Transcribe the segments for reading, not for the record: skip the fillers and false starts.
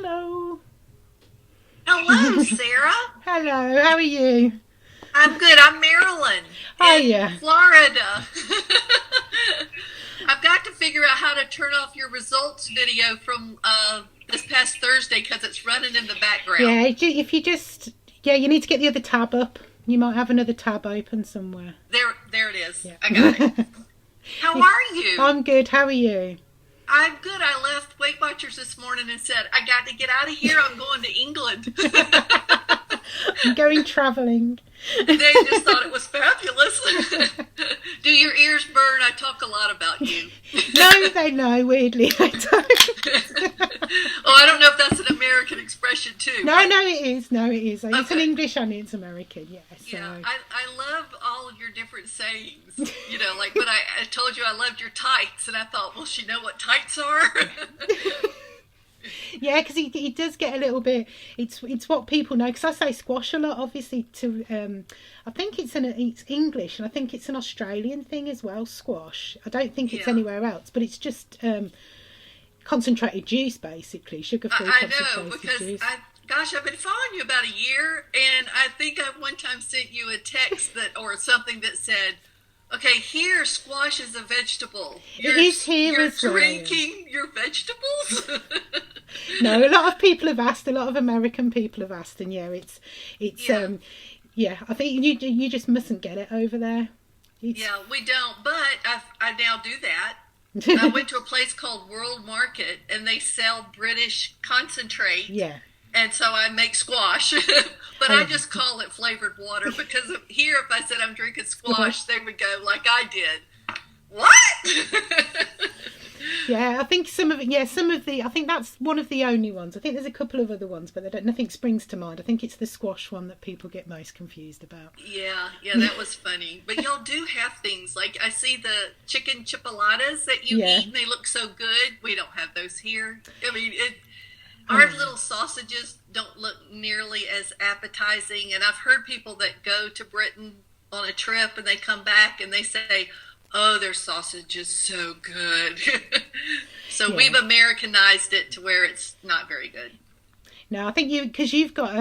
Hello. Hello, Sarah. Hello, how are you? I'm good. I'm Marilyn Oh, in yeah. Florida. I've got to figure out how to turn off your results video from this past Thursday because it's running in the background. Yeah, if you just... Yeah, you need to get the other tab up. You might have another tab open somewhere. There it is. Yeah. I got it. How are you? I'm good, how are you? I'm good. I left Weight Watchers this morning and said, I got to get out of here. I'm going to England. I'm going travelling. They just thought it was fabulous. Do your ears burn? I talk a lot about you. No, they know, weirdly. I don't. Oh, I don't know if that's an American expression too. No, it is. No, it is. It's an Okay. English and it's American, yeah. So. Yeah, I love all of your different sayings. You know, like when I told you I loved your tights, and I thought, well, she know what tights are? Yeah, because he does get a little bit. It's what people know. Because I say squash a lot, obviously. I think it's English, and I think it's an Australian thing as well. Squash. I don't think it's Yeah. anywhere else, but it's just concentrated juice, basically, sugar-free I concentrated know because juice. I've been following you about a year, and I think I one time sent you a text or something that said, "Okay, here squash is a vegetable. It is here you're as well." drinking your vegetables." No, a lot of people have asked. A lot of American people have asked, and yeah, it's Yeah. yeah. I think you just mustn't get it over there. Yeah, we don't, but I now do that. I went to a place called World Market, and they sell British concentrate. Yeah. And so I make squash, but I just call it flavored water because here, if I said I'm drinking squash, they would go like I did. What? Yeah, I think some of it. Yeah, I think that's one of the only ones. I think there's a couple of other ones, but nothing springs to mind. I think it's the squash one that people get most confused about. Yeah, that was funny. But y'all do have things like I see the chicken chipolatas that you Yeah. eat, and they look so good. We don't have those here. I mean, our little sausages don't look nearly as appetizing. And I've heard people that go to Britain on a trip and they come back and they say, "Oh, their sausage is so good." So Yeah. we've Americanized it to where it's not very good. No, I think because you've got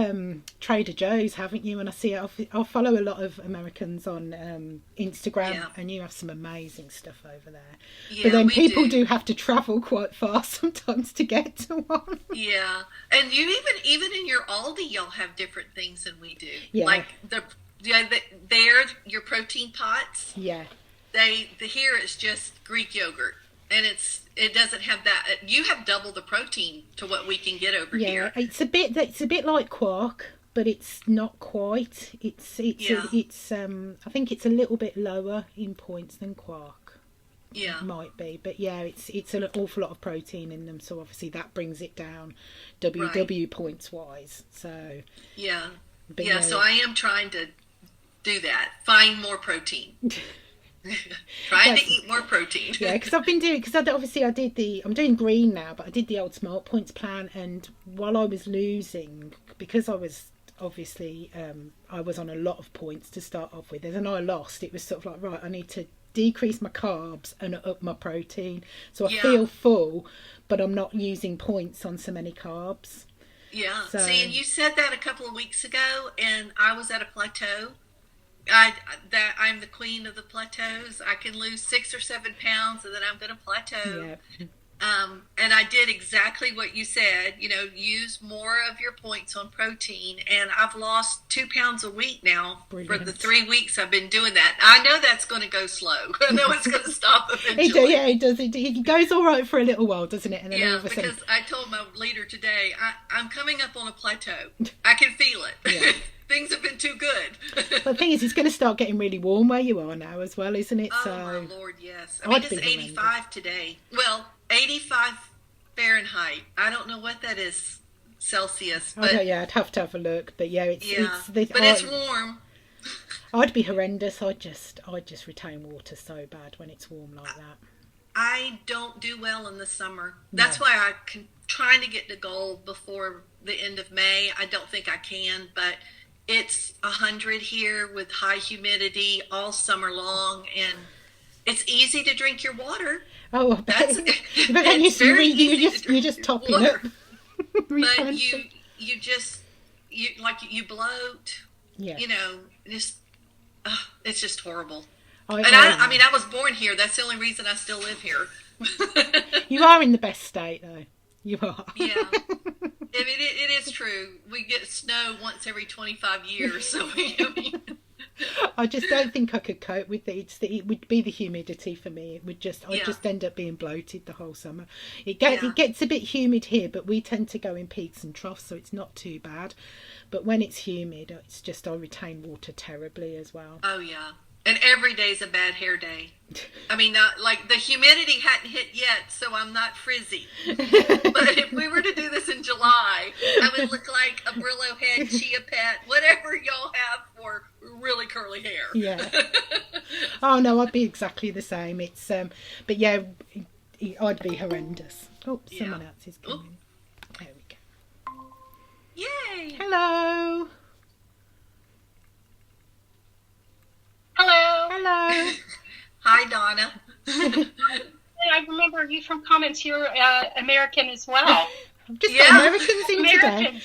Trader Joe's, haven't you? And I see I'll follow a lot of Americans on Instagram, Yeah. and you have some amazing stuff over there. Yeah, But then we people do have to travel quite far sometimes to get to one. Yeah, and you even in your Aldi, y'all have different things than we do. Yeah. Like they're your protein pots. Yeah. Here it's just Greek yogurt, and it doesn't have that. You have double the protein to what we can get over Yeah, here. it's a bit like quark, but it's not quite. It's Yeah. I think it's a little bit lower in points than quark. Yeah, Might be, but yeah, it's an awful lot of protein in them, so obviously that brings it down WW points wise. So yeah, but yeah. So I am trying to do that. Find more protein. Trying to eat more protein. Yeah, because I've been doing, I'm doing green now, but I did the old Smart Points plan, and while I was losing, because I was obviously, I was on a lot of points to start off with, and then I lost, it was sort of like, right, I need to decrease my carbs and up my protein, so I Yeah. feel full, but I'm not using points on so many carbs. Yeah. So- See, and you said that a couple of weeks ago, and I was at a plateau. I'm the queen of the plateaus. I can lose 6 or 7 pounds, and then I'm going to plateau. Yeah. And I did exactly what you said. You know, use more of your points on protein, and I've lost 2 pounds a week now for Brilliant. the 3 weeks I've been doing that. I know that's going to go slow. I know it's going to stop eventually. It does. It goes all right for a little while, doesn't it? And then all Yeah, of a sudden, because I told my leader today, I'm coming up on a plateau. I can feel it. Yeah. Things have been too good. but the thing is, it's going to start getting really warm where you are now as well, isn't it? Oh, So my Lord, yes. I mean, I'd it's be horrendous. 85 today. Well, 85 Fahrenheit. I don't know what that is Celsius, but I'd have to have a look. But yeah, but it's it's warm. I'd be horrendous. I'd just retain water so bad when it's warm like that. I don't do well in the summer. No. That's why I'm trying to get the goal before the end of May. I don't think I can, but it's 100 here with high humidity all summer long, and it's easy to drink your water. Oh, I bet. That's But then it's very easy to you're drink just your topping water. up. but you just you bloat. Yeah. You know, just it's just horrible. I mean, I was born here. That's the only reason I still live here. You are in the best state, though. You are. Yeah. I mean, it is true. We get snow once every 25 years. So I just don't think I could cope with it. It would be the humidity for me. I'd just end up being bloated the whole summer. It gets a bit humid here, but we tend to go in peaks and troughs, so it's not too bad. But when it's humid, it's just I retain water terribly as well. Oh, yeah. And every day's a bad hair day. I mean, like the humidity hadn't hit yet, so I'm not frizzy. But if we were to do this in July, I would look like a Brillo head, Chia Pet, whatever y'all have for really curly hair. Yeah. Oh no, I'd be exactly the same. It's but yeah, I'd be horrendous. Oh, someone else is coming. Ooh. There we go. Yay! Hello. Hello. Hello. Hi, Donna. I remember you from comments. You're American as well. Just got Americans in Americans.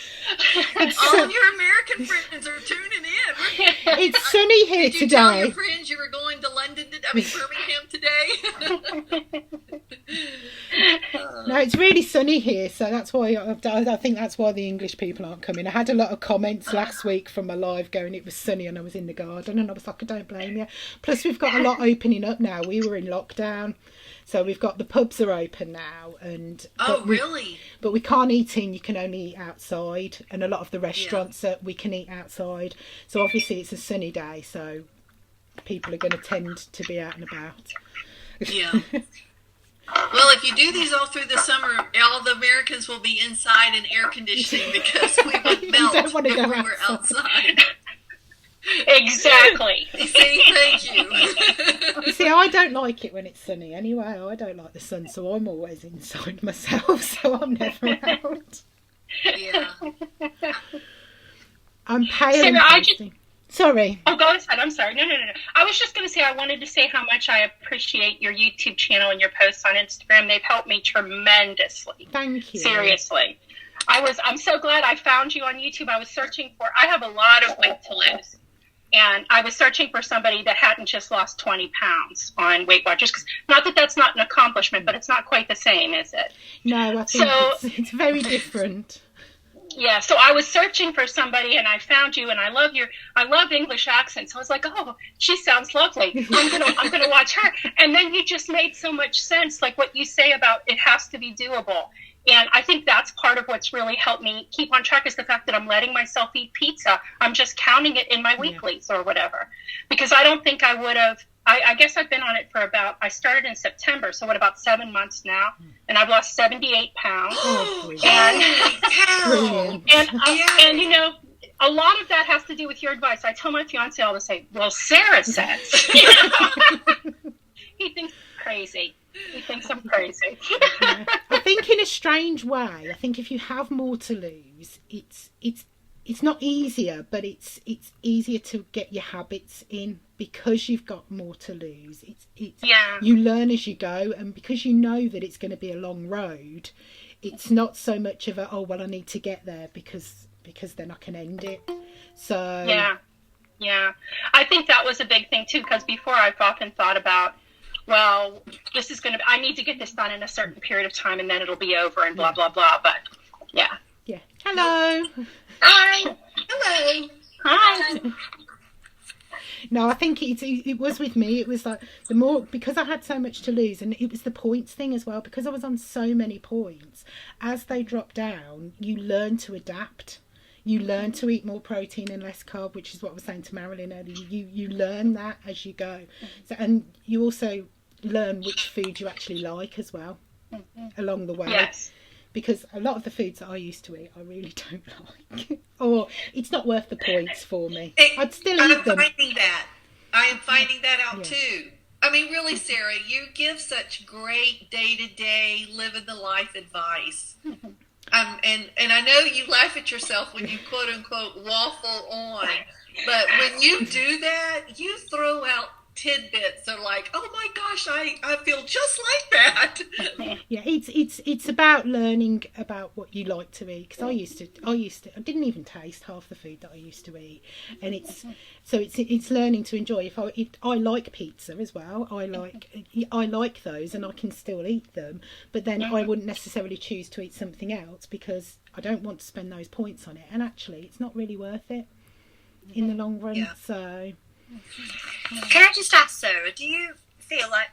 Today. All of your American friends are tuning in. It's sunny here Did you today. tell your friends you were going to Birmingham today? No, it's really sunny here, so that's why I think that's why the English people aren't coming. I had a lot of comments last week from my live going it was sunny and I was in the garden, and I was like, I don't blame you. Plus we've got a lot opening up now. We were in lockdown, so we've got the pubs are open now, really? But we can't eat in. You can only eat outside, and a lot of the restaurants we can eat outside. So obviously it's a sunny day, so people are going to tend to be out and about. Yeah. Well, if you do these all through the summer, all the Americans will be inside in air conditioning because we would melt if we were outside. Exactly. See, thank you. See, I don't like it when it's sunny anyway. I don't like the sun, so I'm always inside myself, so I'm never out. Yeah. I'm pale Sarah, and Sorry. Oh, go ahead. I'm sorry. No. I was just going to say I wanted to say how much I appreciate your YouTube channel and your posts on Instagram. They've helped me tremendously. Thank you. Seriously. I'm so glad I found you on YouTube. I was searching I have a lot of weight to lose. And I was searching for somebody that hadn't just lost 20 pounds on Weight Watchers. Not that that's not an accomplishment, but it's not quite the same, is it? No, I think it's very different. Yeah, so I was searching for somebody and I found you, and I love English accents. So I was like, oh, she sounds lovely. I'm gonna watch her. And then you just made so much sense, like what you say about it has to be doable. And I think that's part of what's really helped me keep on track is the fact that I'm letting myself eat pizza. I'm just counting it in my weeklies or whatever. Because I don't think I would have, I guess I've been on it for I started in September, so about 7 months now. And I've lost 78 pounds. Oh, and you know, a lot of that has to do with your advice. I tell my fiance all the time, well, Sarah says. He thinks I'm crazy. He thinks I'm crazy. Yeah. I think in a strange way, I think if you have more to lose, it's not easier, but it's easier to get your habits in because you've got more to lose. You learn as you go, and because you know that it's going to be a long road, it's not so much of I need to get there because then I can end it. So yeah, I think that was a big thing too, because before I've often thought about, well, I need to get this done in a certain period of time and then it'll be over and blah, blah, blah. But yeah. Hello. Hi. Hello. Hi. No, I think it was with me. It was like the more, because I had so much to lose, and it was the points thing as well, because I was on so many points. As they drop down, you learn to adapt. You learn to eat more protein and less carb, which is what I was saying to Marilyn earlier. You learn that as you go. So, and you also learn which food you actually like as well along the way. Yes. Because a lot of the foods that I used to eat, I really don't like. Or it's not worth the points for me. I'd still eat them. I am finding that out too. I mean, really, Sarah, you give such great day-to-day, living the life advice. And I know you laugh at yourself when you quote-unquote waffle on. But when you do that, you throw out tidbits are like, oh my gosh, I feel just like that. Yeah, it's it's about learning about what you like to eat, because I didn't even taste half the food that I used to eat, and it's learning to enjoy. I like pizza as well, I like those, and I can still eat them, but then I wouldn't necessarily choose to eat something else because I don't want to spend those points on it, and actually it's not really worth it in the long run. Yeah. So can I just ask, Sarah, do you feel like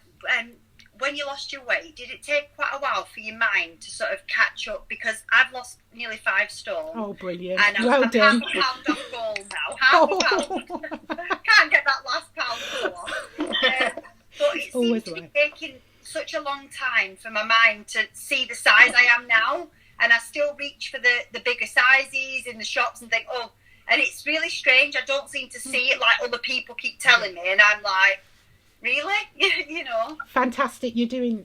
when you lost your weight, did it take quite a while for your mind to sort of catch up? Because I've lost nearly 5 stone. oh, brilliant. And Well I'm done. half a pound off goal now. Half a pound. Can't get that last pound to go off. But it Always seems to be right. taking such a long time for my mind to see the size I am now. And I still reach for the bigger sizes in the shops and think, oh, and it's really strange. I don't seem to see it like other people keep telling me. And I'm like, really? You know? Fantastic,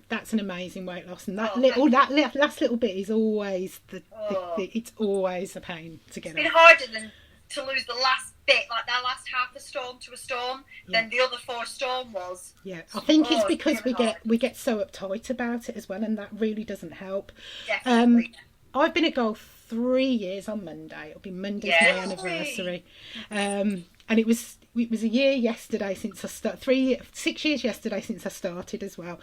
that's an amazing weight loss, and that last little bit is always it's always a pain to get It's been off. harder than to lose the last bit, like that last half a stone to a stone, than the other 4 stone was. Yeah, I think it's because really we get so uptight about it as well, and that really doesn't help. Definitely. I've been at goal 3 years on Monday. It'll be Monday's my anniversary, and it was a year yesterday since I started. 6 years yesterday since I started as well,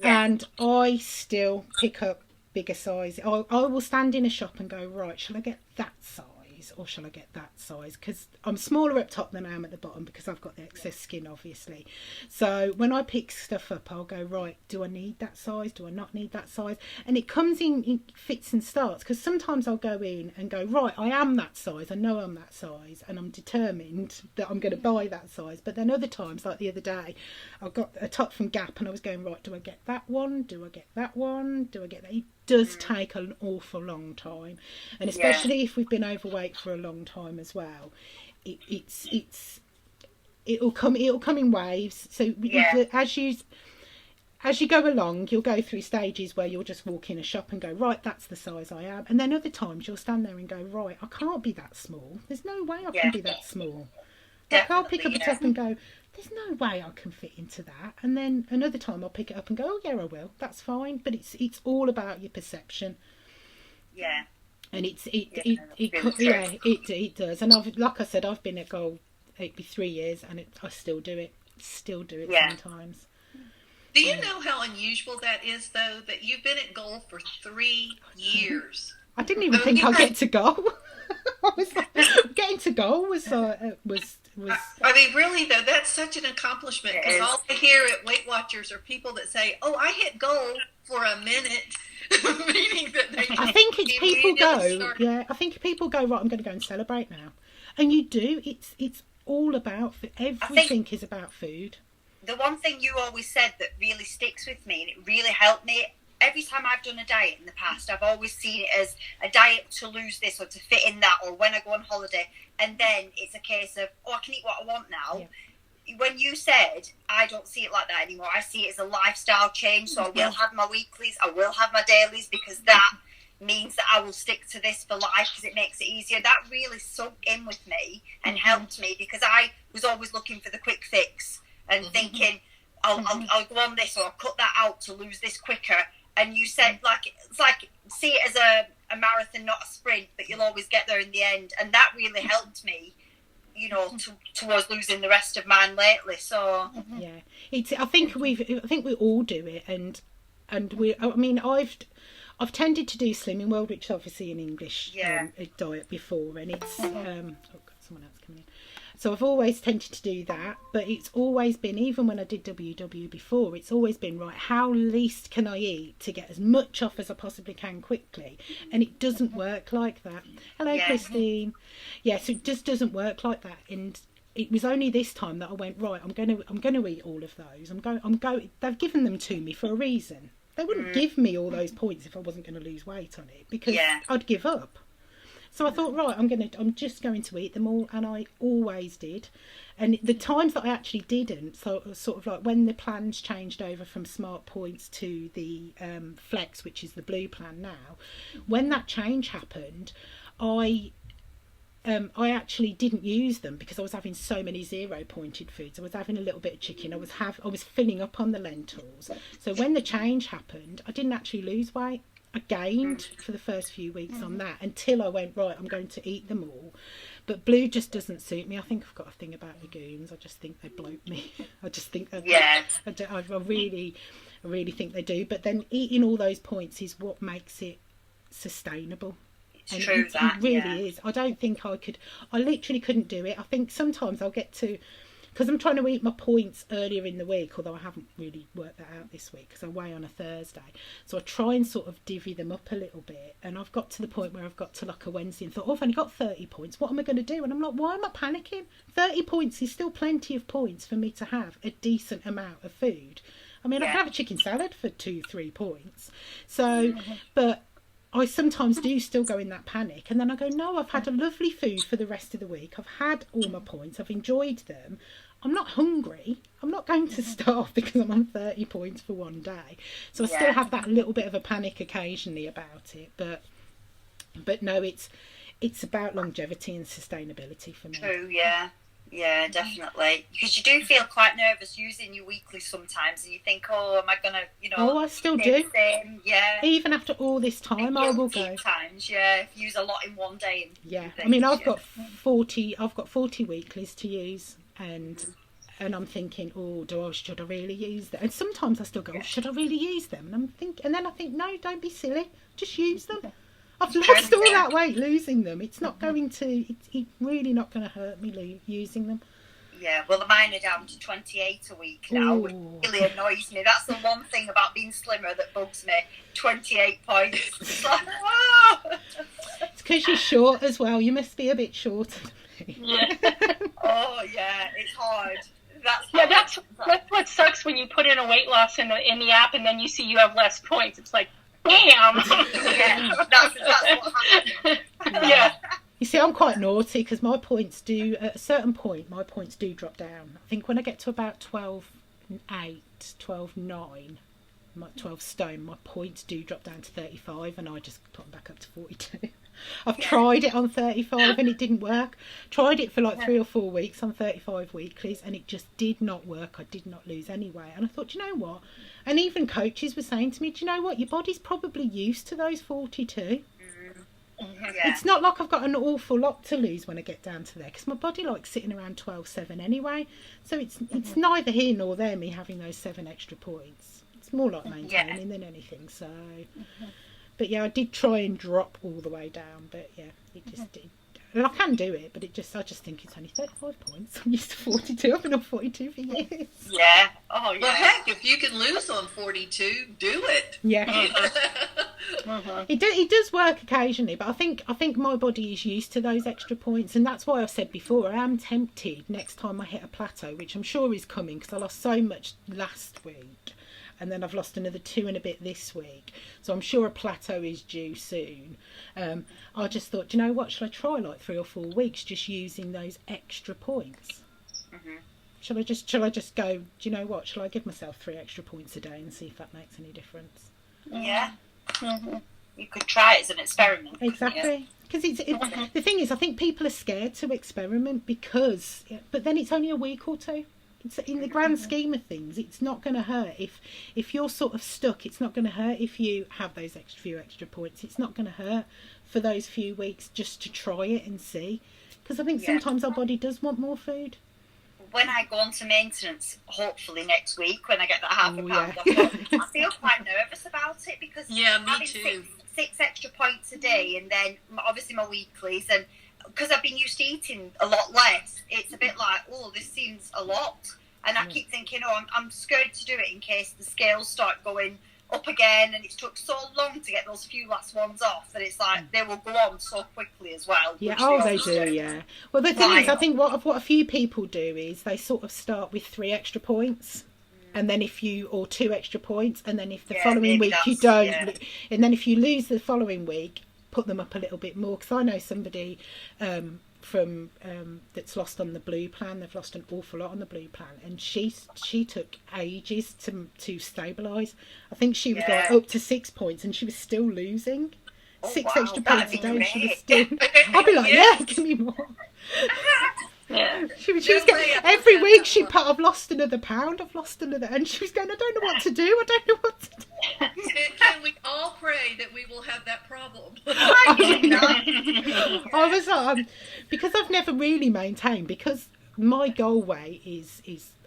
and I still pick up bigger size. I will stand in a shop and go, right, shall I get that size or shall I get that size? Because I'm smaller up top than I am at the bottom because I've got the excess skin, obviously. So when I pick stuff up, I'll go, right, do I need that size? Do I not need that size? And it comes in fits and starts, because sometimes I'll go in and go, right, I am that size. I know I'm that size and I'm determined that I'm going to buy that size. But then other times, like the other day, I got a top from Gap and I was going, right, do I get that one? Do I get that one? Do I get that? It does take an awful long time, and especially if we've been overweight for a long time as well, it'll come in waves. So as you go along, you'll go through stages where you'll just walk in a shop and go, right, that's the size I am, and then other times you'll stand there and go, right, I can't be that small. There's no way I can be that small. Like, I'll pick up a top and go, there's no way I can fit into that. And then another time I'll pick it up and go, oh yeah, I will. That's fine. But it's all about your perception. Yeah. And it does. And like I said, I've been at goal 3 years, and I still do it. Sometimes. Do you know how unusual that is, though, that you've been at goal for 3 years? I didn't even think I'd get to goal. I was getting to goal was. I mean, really though, that's such an accomplishment, because all I hear at Weight Watchers are people that say, "Oh, I hit goal for a minute," meaning that they. I think it's people go. Yeah, I think people go, right, I'm going to go and celebrate now, and you do. It's all about everything is about food. The one thing you always said that really sticks with me, and it really helped me. Every time I've done a diet in the past, I've always seen it as a diet to lose this or to fit in that, or when I go on holiday. And then it's a case of, oh, I can eat what I want now. Yeah. When you said, I don't see it like that anymore. I see it as a lifestyle change. So I will have my weeklies, I will have my dailies, because that means that I will stick to this for life because it makes it easier. That really sunk in with me and helped me, because I was always looking for the quick fix and thinking, I'll go on this, or I'll cut that out to lose this quicker. And you said, it's like, see it as a marathon, not a sprint, but you'll always get there in the end. And that really helped me, towards losing the rest of mine lately. So yeah, I think we all do it, and I've tended to do Slimming World, which is obviously an English diet before, and it's got someone else coming in. So I've always tended to do that, but it's always been, even when I did WW before, it's always been, right, how least can I eat to get as much off as I possibly can quickly? And it doesn't work like that. Hello, Christine. Yeah, so it just doesn't work like that. And it was only this time that I went, right, I'm going to eat all of those. They've given them to me for a reason. They wouldn't give me all those points if I wasn't going to lose weight on it, because I'd give up. So I thought, right, I'm just going to eat them all, and I always did. And the times that I actually didn't, so it was sort of like when the plans changed over from Smart Points to the Flex, which is the blue plan now, when that change happened, I actually didn't use them because I was having so many 0 pointed foods. I was having a little bit of chicken. I was filling up on the lentils. So when the change happened, I didn't actually lose weight. I gained for the first few weeks on that until I went, right, I'm going to eat them all. But blue just doesn't suit me. I think I've got a thing about legumes. I just think they bloat me. I just think that I really think they do. But then eating all those points is what makes it sustainable. It's true, it really is. I don't think I literally couldn't do it. I think sometimes I'll get to, because I'm trying to eat my points earlier in the week, although I haven't really worked that out this week because I weigh on a Thursday. So I try and sort of divvy them up a little bit. And I've got to the point where I've got to like a Wednesday and thought, oh, I've only got 30 points. What am I going to do? And I'm like, why am I panicking? 30 points is still plenty of points for me to have a decent amount of food. I mean, I can have a chicken salad for 2-3 points. So, but I sometimes do still go in that panic, and then I go, no, I've had a lovely food for the rest of the week. I've had all my points. I've enjoyed them. I'm not hungry. I'm not going to starve because I'm on 30 points for one day. So I still have that little bit of a panic occasionally about it. But no, it's about longevity and sustainability for me. True, yeah. Yeah, definitely. Because you do feel quite nervous using your weekly sometimes, and you think, oh, am I going to, Oh, I still do. Yeah. Even after all this time, I will go. Times, yeah. Use a lot in one day. I mean, I've got 40 weeklies to use, and I'm thinking, oh, should I really use them? And sometimes I still go, should I really use them? And then I think, no, don't be silly. Just use them. I've lost all that weight losing them. It's not going to. It's really not going to hurt me using them. Yeah, well, mine are down to 28 a week now, which really annoys me. That's the one thing about being slimmer that bugs me. 28 points. It's because you're short as well. You must be a bit shorter than me. Yeah. Oh yeah, it's hard. That's what sucks when you put in a weight loss in the app and then you see you have less points. It's like, damn. Yeah, that's what happened. Yeah. You see, I'm quite naughty because my points do, at a certain point, my points do drop down. I think when I get to about 12.8, 12.9, 12 stone, my points do drop down to 35 and I just put them back up to 42. I've tried it on 35 and it didn't work. Tried it for like 3 or 4 weeks on 35 weeklies and it just did not work. I did not lose any weight. And I thought, you know what? And even coaches were saying to me, do you know what? Your body's probably used to those 42. It's not like I've got an awful lot to lose when I get down to there because my body likes sitting around 12.7 anyway. So it's neither here nor there, me having those 7 extra points. It's more like maintaining than anything. So, but yeah, I did try and drop all the way down, but yeah, it just did. And I can do it, but I just think it's only 35 points. I'm used to 42. I've been on 42 for years. Yeah. Oh, yeah. Well, heck, if you can lose on 42, do it. Yeah. It does work occasionally, but I think my body is used to those extra points, and that's why I've said before, I am tempted next time I hit a plateau, which I'm sure is coming because I lost so much last week. And then I've lost another 2 and a bit this week. So I'm sure a plateau is due soon. I just thought, you know what, shall I try like 3 or 4 weeks just using those extra points? Shall I just go, do you know what, shall I give myself 3 extra points a day and see if that makes any difference? Yeah. You could try it as an experiment. Exactly. Because the thing is, I think people are scared to experiment but then it's only a week or 2. In the grand scheme of things, it's not going to hurt if you're sort of stuck. It's not going to hurt if you have those few extra points. It's not going to hurt for those few weeks just to try it and see. Because I think sometimes our body does want more food. When I go on to maintenance, hopefully next week, when I get that half a pound off, I feel quite nervous about it because having six extra points a day, and then obviously my weeklies, and because I've been used to eating a lot less, it's a bit like, oh, this seems a lot. And I keep thinking, oh, I'm scared to do it in case the scales start going up again. And it's took so long to get those few last ones off that it's like they will go on so quickly as well. Yeah, they do, yeah. Well, the thing is, I think what a few people do is they sort of start with 3 extra points. And then or 2 extra points. And then if the following week you don't, and then if you lose the following week, put them up a little bit more, because I know somebody from that's lost on the blue plan. They've lost an awful lot on the blue plan, and she took ages to stabilise. I think she was like up to 6 points and she was still losing 6 extra points a day. She was still I'd be like, give me more. She was getting, every week she'd put, I've lost another pound, and she was going, I don't know what to do. Can we all pray that we will people have that problem. I was because I've never really maintained, because my goal weight is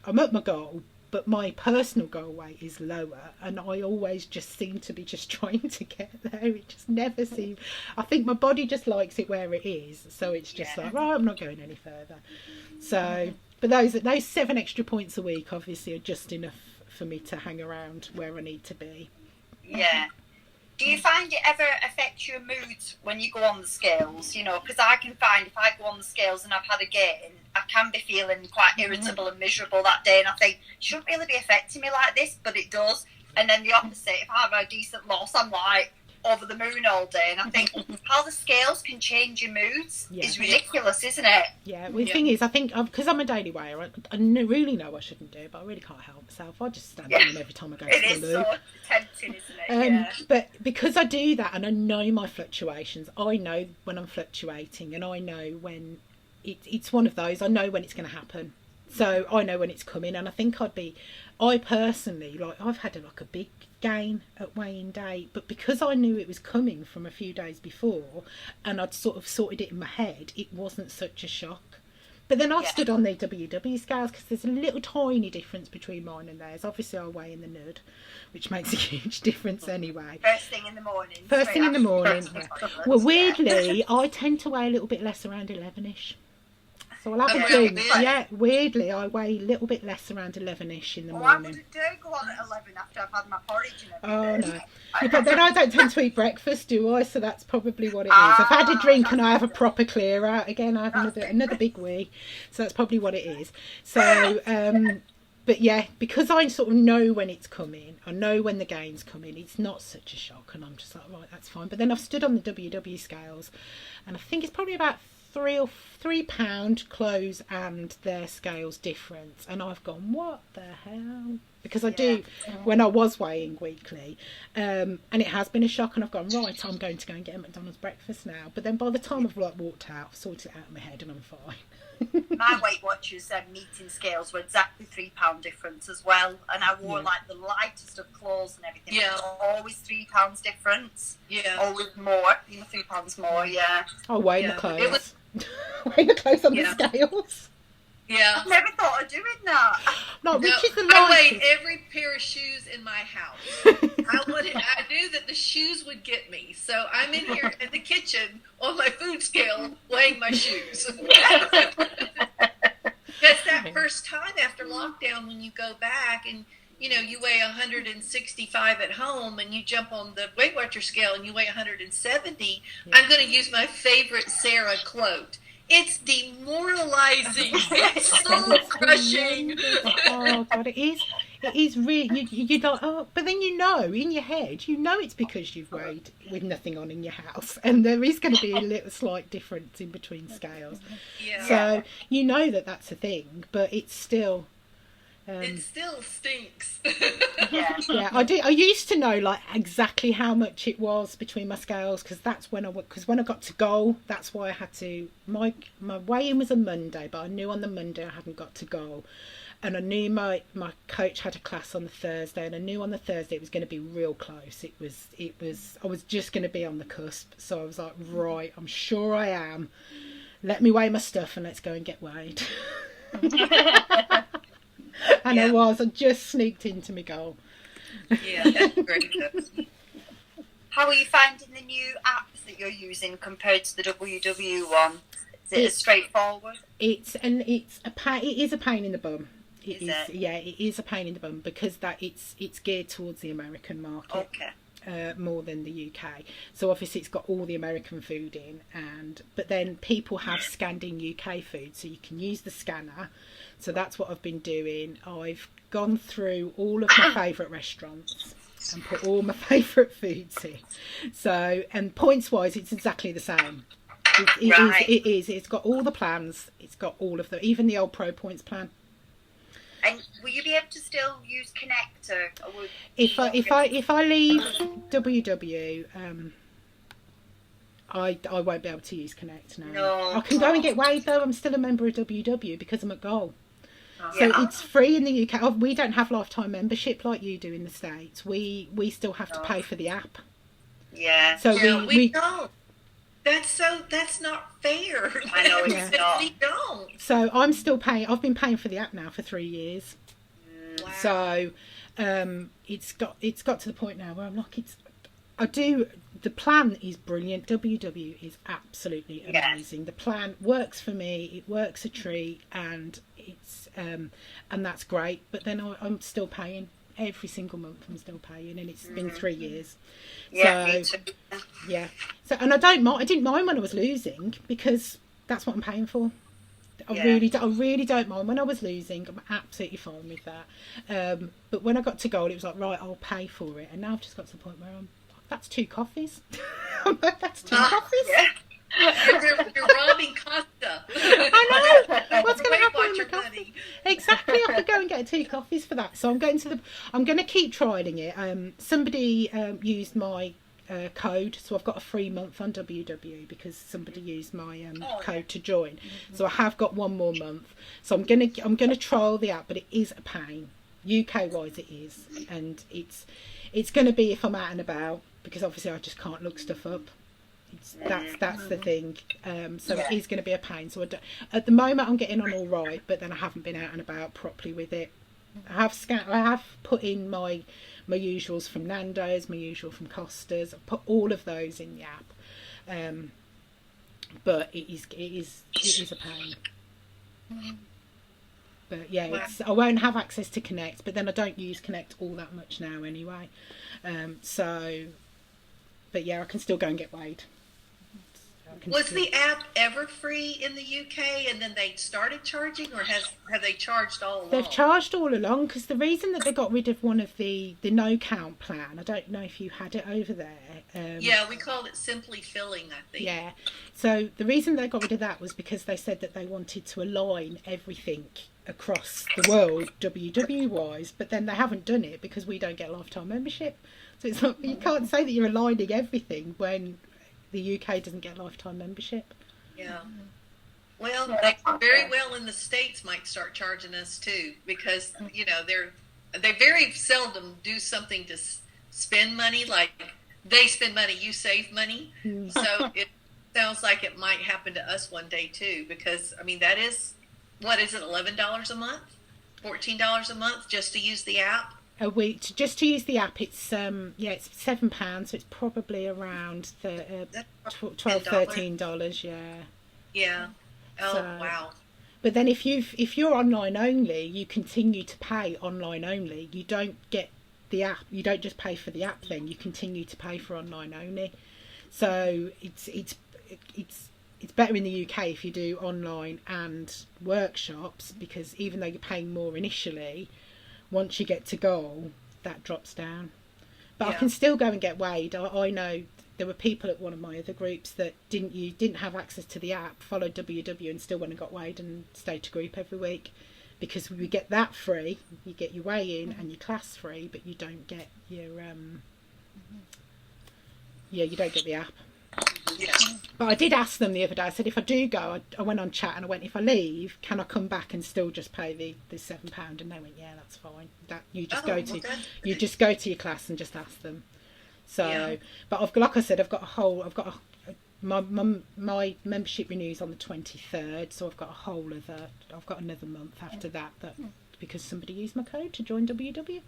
I'm at my goal, but my personal goal weight is lower, and I always just seem to be just trying to get there. It just never seems. I think my body just likes it where it is, so it's just like, right, I'm not going any further. So, but those 7 extra points a week obviously are just enough for me to hang around where I need to be. Yeah. Do you find it ever affects your mood when you go on the scales? You know, because I can find if I go on the scales and I've had a gain, I can be feeling quite irritable and miserable that day, and I think, it shouldn't really be affecting me like this, but it does. And then the opposite, if I have a decent loss, I'm like over the moon all day, and I think how the scales can change your moods is ridiculous, isn't it? Yeah, well, the thing is, I think, because I'm a daily weigher, I really know I shouldn't do it, but I really can't help myself. I just stand on them every time I go to the loo. It is so tempting, isn't it? But because I do that, and I know my fluctuations, I know when I'm fluctuating, and I know when it's one of those, I know when it's going to happen. So I know when it's coming, and I think I personally, like, I've had a big gain at weighing day, but because I knew it was coming from a few days before, and I'd sort of sorted it in my head, it wasn't such a shock. But then I've stood on the WW scales, because there's a little tiny difference between mine and theirs. Obviously I weigh in the nud, which makes a huge difference anyway. First thing in the morning. Well, weirdly, I tend to weigh a little bit less around 11ish. So I'll have a drink. Yeah, weirdly, I weigh a little bit less around 11ish in the morning. I wouldn't dare go on at 11 after I've had my porridge and everything. Oh, no. But then I don't tend to eat breakfast, do I? So that's probably what it is. I've had a drink and I have a proper clear out. Again, I have another big wee. So that's probably what it is. So, but yeah, because I sort of know when it's coming, I know when the gain's coming, it's not such a shock, and I'm just like, right, that's fine. But then I've stood on the WW scales, and I think it's probably about £3 clothes and their scales difference, and I've gone, what the hell? Because I do when I was weighing weekly, and it has been a shock, and I've gone, right, I'm going to go and get a McDonald's breakfast now. But then by the time I've walked out, I've sorted it out in my head, and I'm fine. My Weight Watchers meeting scales were exactly £3 difference as well, and I wore like the lightest of clothes and everything. Yeah, always £3 difference. Yeah, always more. £3 more. Yeah. I weigh my clothes. Weigh the clothes on the scales. Yeah, I've never thought of doing that. Which is the I weighed every pair of shoes in my house. I knew that the shoes would get me, so I'm in here in the kitchen on my food scale weighing my shoes. That's that first time after lockdown when you go back and you weigh 165 at home, and you jump on the Weight Watcher scale and you weigh 170. I'm going to use my favorite Sarah quote. It's demoralizing. It's so crushing. Oh God, it is. It is really. You don't. Oh, but then in your head, it's because you've weighed with nothing on in your house, and there is going to be a little slight difference in between scales. Yeah. So that's a thing, but it's still. It still stinks. Yeah, I do. I used to know like exactly how much it was between my scales, because that's when I got to goal. That's why I had to. My weigh-in was a Monday, but I knew on the Monday I hadn't got to goal, and I knew my coach had a class on the Thursday, and I knew on the Thursday it was going to be real close. It was. I was just going to be on the cusp, so I was like, right, I'm sure I am. Let me weigh my stuff and let's go and get weighed. And I just sneaked into my goal. Yeah, that's great. How are you finding the new apps that you're using compared to the WW one? Is it as straightforward? It is a pain in the bum. It is a pain in the bum, because it's geared towards the American market. Okay. More than the UK. So obviously it's got all the American food in, but then people have scanned in UK food, so you can use the scanner. So that's what I've been doing. I've gone through all of my favourite restaurants and put all my favourite foods in. So, and points wise, it's exactly the same. It is. It's got all the plans. It's got all of them, even the old Pro Points plan. And will you be able to still use Connect? If I leave WW, I won't be able to use Connect now. No. I can go and get weighed though. I'm still a member of WW because I'm at goal. So it's free in the UK. We don't have lifetime membership like you do in the States. We still have to pay for the app. Yeah. So Yeah, we we don't. That's not fair. I know it's Yeah. not. We don't. so I'm still paying. I've been paying for the app now for 3 years. Wow. So it's got to the point now where I'm like, the plan is brilliant. WW is absolutely amazing. The plan works for me. It works a treat, and it's and that's great. But then I'm still paying every single month. I'm still paying, and it's been 3 years. Yeah, So me too. yeah. So and I don't mind. I didn't mind when I was losing because that's what I'm paying for. I Yeah. really don't mind when I was losing. I'm absolutely fine with that. But when I got to gold, it was like, right, I'll pay for it. And now I've just got to the point where that's 2 coffees. I'm like, that's 2 coffees. Yeah. You're robbing Costa. I know. What's going to Weight happen with Watcher the coffee? money. Exactly. I could go and get 2 coffees for that. So I'm going to keep trialing it. Somebody used my code, so I've got a free month on WW because somebody used my code to join. So I have got 1 more month. So I'm gonna trial the app, but it is a pain. UK wise, it is, and it's going to be if I'm out and about, because obviously I just can't look stuff up. That's the thing. So it is going to be a pain. So at the moment I'm getting on all right, but then I haven't been out and about properly with it. I have put in my usuals from Nando's, my usual from Costa's. I've put all of those in the app. But it is a pain. But yeah, I won't have access to Connect, but then I don't use Connect all that much now anyway. But yeah, I can still go and get weighed. Was the app ever free in the UK and then they started charging, or have they charged all along? They've charged all along, because the reason that they got rid of one of the no count plan, I don't know if you had it over there. Yeah, we called it Simply Filling, I think. Yeah. So the reason they got rid of that was because they said that they wanted to align everything across the world WW wise, but then they haven't done it because we don't get lifetime membership. So it's like, you can't say that you're aligning everything when the UK doesn't get lifetime membership. Yeah. Well, they very well in the States might start charging us too, because they very seldom do something to spend money. Like, they spend money, you save money. So it sounds like it might happen to us one day too, because I mean, that is, what is it, $11 a month, $14 a month just to use the app? A week just to use the app. It's it's £7, so it's probably around $12, $13. Yeah. Oh, So- wow. But then if you're online only, you continue to pay online only. You don't get the app. You don't just pay for the app. Then you continue to pay for online only. So it's better in the UK if you do online and workshops, because even though you're paying more initially, once you get to goal, that drops down. But I Yeah. can still go and get weighed. I know there were people at one of my other groups that didn't have access to the app, followed WW and still went and got weighed and stayed to group every week, because we get that free. You get your weigh in and your class free, but you don't get your you don't get the app. Yeah. But I did ask them the other day. I said, if I do go, I went on chat and I went, if I leave, can I come back and still just pay the £7? And they went, yeah, that's fine. That you just go to your class and just ask them. So, Yeah. but like I said, my membership renews on the 23rd, so I've got another month after that because somebody used my code to join WW.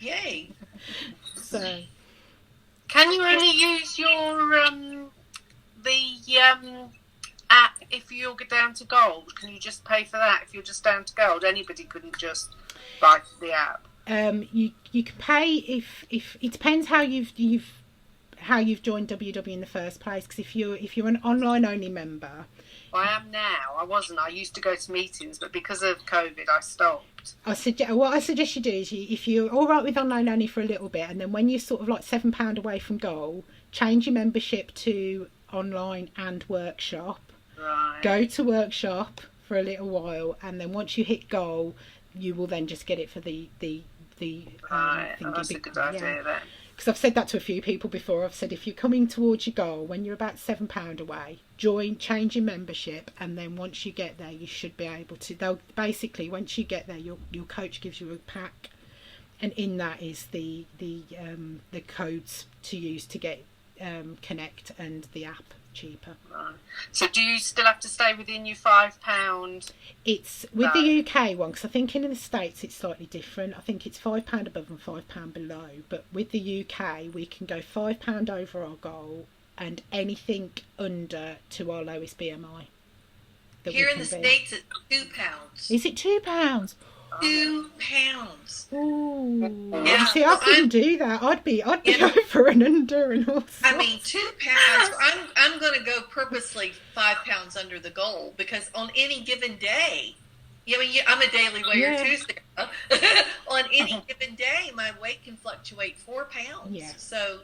Yay. So. Can you only use your app if you go down to gold? Can you just pay for that if you're just down to gold? Anybody couldn't just buy the app. You can pay if it depends how you've joined WW in the first place. Because if you're an online only member, I am now. I wasn't. I used to go to meetings, but because of COVID, I stopped. what I suggest you do is if you're all right with online only for a little bit, and then when you're sort of like £7 away from goal, change your membership to online and workshop. Right. Go to workshop for a little while, and then once you hit goal, you will then just get it for the Right. That's a good idea then. Because I've said that to a few people before. I've said, if you're coming towards your goal, when you're about £7 away, change your membership, and then once you get there, you should be able to. They'll basically, once you get there, your coach gives you a pack, and in that is the codes to use to get Connect and the app cheaper. Right. So do you still have to stay within your £5? It's with the UK one, because I think in the States it's slightly different. I think it's £5 above and £5 below, but with the UK we can go £5 over our goal and anything under to our lowest BMI. Here in the States, it's £2. Is it £2? £2. Ooh. Yeah. See, I couldn't do that. I'd be over and under and all sorts. I mean, £2. I'm going to go purposely £5 under the goal, because on any given day, I'm a daily weigher too, Sarah. On any given day, my weight can fluctuate 4 pounds. Yeah. So,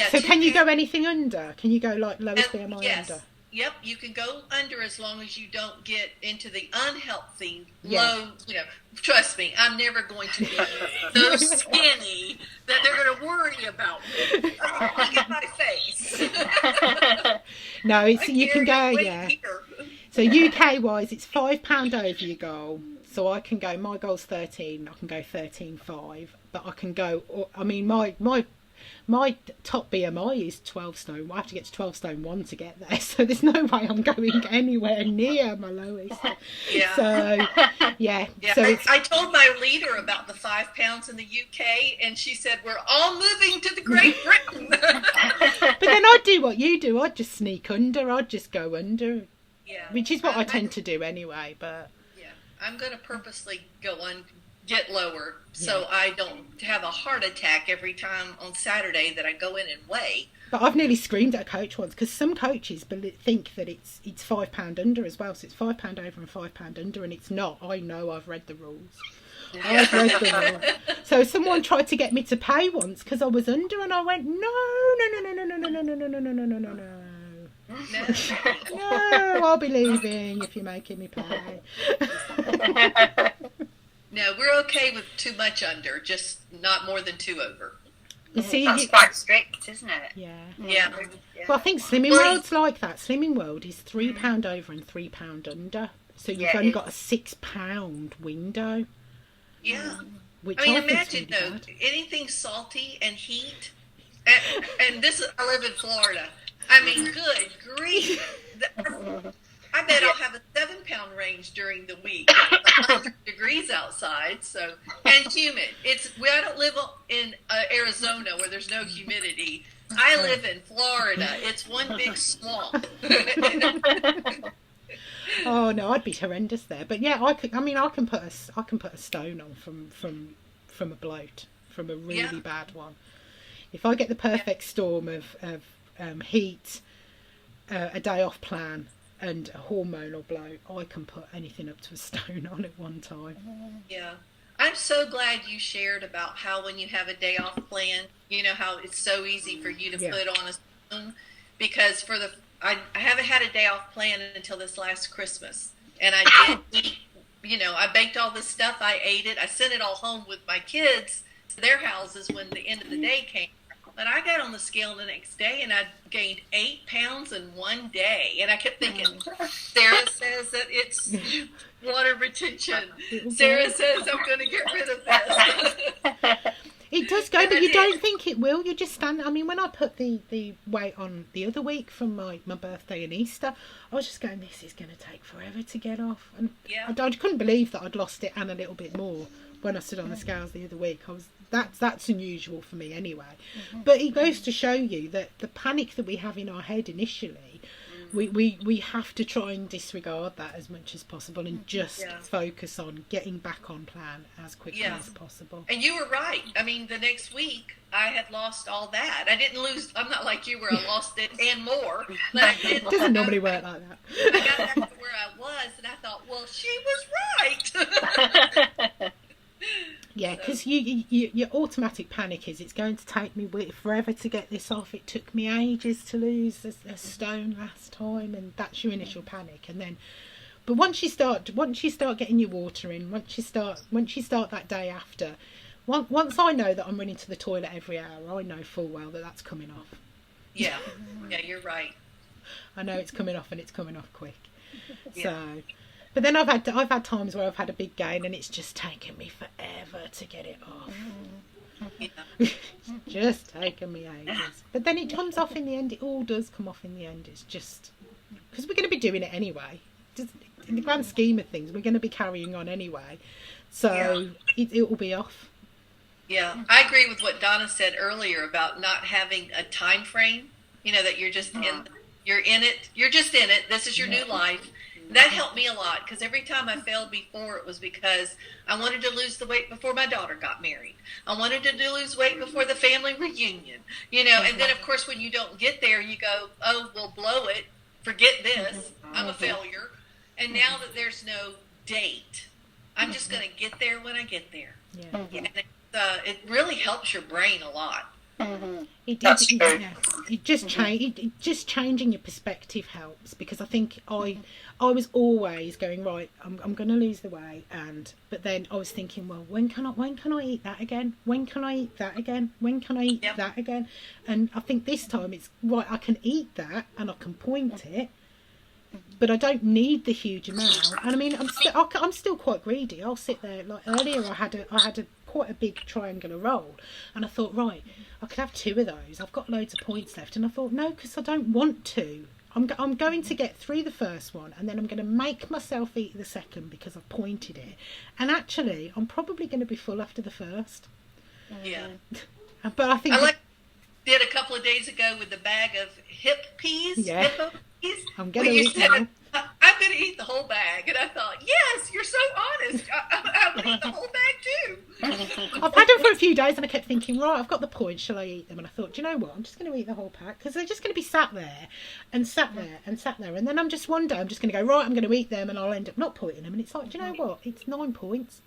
So can you go anything under? Can you go like lowest BMI yes. under? Yep, you can go under as long as you don't get into the unhealthy, low, trust me, I'm never going to be so skinny that they're going to worry about me. Look at my face. No, you can go, here. So UK-wise, it's £5 over your goal. So I can go, my goal's 13, I can go 13.5, but I can go, I mean, my top BMI is 12 stone. I have to get to 12 stone 1 to get there, so there's no way I'm going anywhere near my lowest. Yeah. So, yeah. So I told my leader about the £5 in the UK, and she said, we're all moving to the Great Britain. But then I'd do what you do. I'd just sneak under. I'd just go under. Yeah. Which is what I tend to do anyway, but... Yeah. I'm going to purposely get lower so I don't have a heart attack every time on Saturday that I go in and weigh. But I've nearly screamed at a coach once, because some coaches think that it's £5 under as well, so it's £5 over and £5 under, and it's not. I know, I've read the rules. I've read the rules. So someone tried to get me to pay once because I was under, and I went, no. No, I'll be leaving if you're making me pay. No, we're okay with too much under, just not more than 2 over. You see, That's quite strict, isn't it? Yeah. Well, I think Slimming World's like that. Slimming World is £3 over and £3 under. So you've only got a £6 window. Yeah. Which I mean, I think's imagine, really though, bad. anything salty and heat, and I live in Florida. I mean, good grief. I bet I'll have a 7-pound range during the week. It's 100 degrees outside, and humid. I don't live in Arizona where there's no humidity. I live in Florida. It's one big swamp. Oh no, I'd be horrendous there. But yeah, I can put a stone on from a bloat, from a really bad one. If I get the perfect storm of heat, a day off plan, and a hormonal blow, I can put anything up to a stone on at one time. Yeah. I'm so glad you shared about how when you have a day off plan, how it's so easy for you to put on a stone, because I haven't had a day off plan until this last Christmas. And I did eat, I baked all this stuff, I ate it, I sent it all home with my kids to their houses when the end of the day came. But I got on the scale the next day and I gained 8 pounds in one day. And I kept thinking, Sarah says that it's water retention. Sarah says I'm going to get rid of this. It does go, but you don't think it will. You just stand. I mean, when I put the weight on the other week from my birthday and Easter, I was just going, this is going to take forever to get off. And I couldn't believe that I'd lost it and a little bit more when I stood on the scales the other week. That's unusual for me anyway. But it goes to show you that the panic that we have in our head initially, we have to try and disregard that as much as possible and just focus on getting back on plan as quickly as possible. And you were right. I mean, the next week I had lost all that. I didn't lose. I'm not like you where I lost it and more. It doesn't normally work like that. I got back to where I was and I thought, well, she was right. Yeah, because your automatic panic is, it's going to take me forever to get this off. It took me ages to lose a stone last time, and that's your initial panic. And then, but once you start getting your water in, once you start that day after, once I know that I'm running to the toilet every hour, I know full well that that's coming off. Yeah, you're right. I know it's coming off, and it's coming off quick. Yeah. So. But then I've had times where I've had a big gain and it's just taken me forever to get it off. Yeah. It's just taken me ages. But then it comes off in the end. It all does come off in the end. It's just because we're going to be doing it anyway. Just in the grand scheme of things, we're going to be carrying on anyway. So it will be off. Yeah, I agree with what Donna said earlier about not having a time frame. You know, that you're just you're in it. You're just in it. This is your new life. That helped me a lot because every time I failed before, it was because I wanted to lose the weight before my daughter got married. I wanted to lose weight before the family reunion, you know, and then of course when you don't get there, you go, oh, we'll blow it. Forget this. I'm a failure. And now that there's no date, I'm just going to get there when I get there. Yeah. And it really helps your brain a lot. It just changing your perspective helps, because I think I was always going, right, I'm going to lose the weight, but then I was thinking, well, when can I eat that again? When can I eat that again? When can I eat that again? And I think this time it's right, I can eat that and I can point it, but I don't need the huge amount. And I mean, I'm still quite greedy. I'll sit there, like earlier I had a quite a big triangular roll, and I thought, right, I could have 2 of those. I've got loads of points left, and I thought, no, because I don't want to. I'm going to get through the first one, and then I'm going to make myself eat the second because I've pointed it. And actually, I'm probably going to be full after the first. Yeah. But I think did a couple of days ago with the bag of hippo peas. I'm going to eat them. I'm going to eat the whole bag. And I thought, yes, you're so honest. I would eat the whole bag too. I've had them for a few days and I kept thinking, right, I've got the points, shall I eat them? And I thought, do you know what, I'm just going to eat the whole pack, because they're just going to be sat there. And then I'm just one day, I'm just going to go, right, I'm going to eat them, and I'll end up not pointing them. And it's like, do you know what, it's 9 points.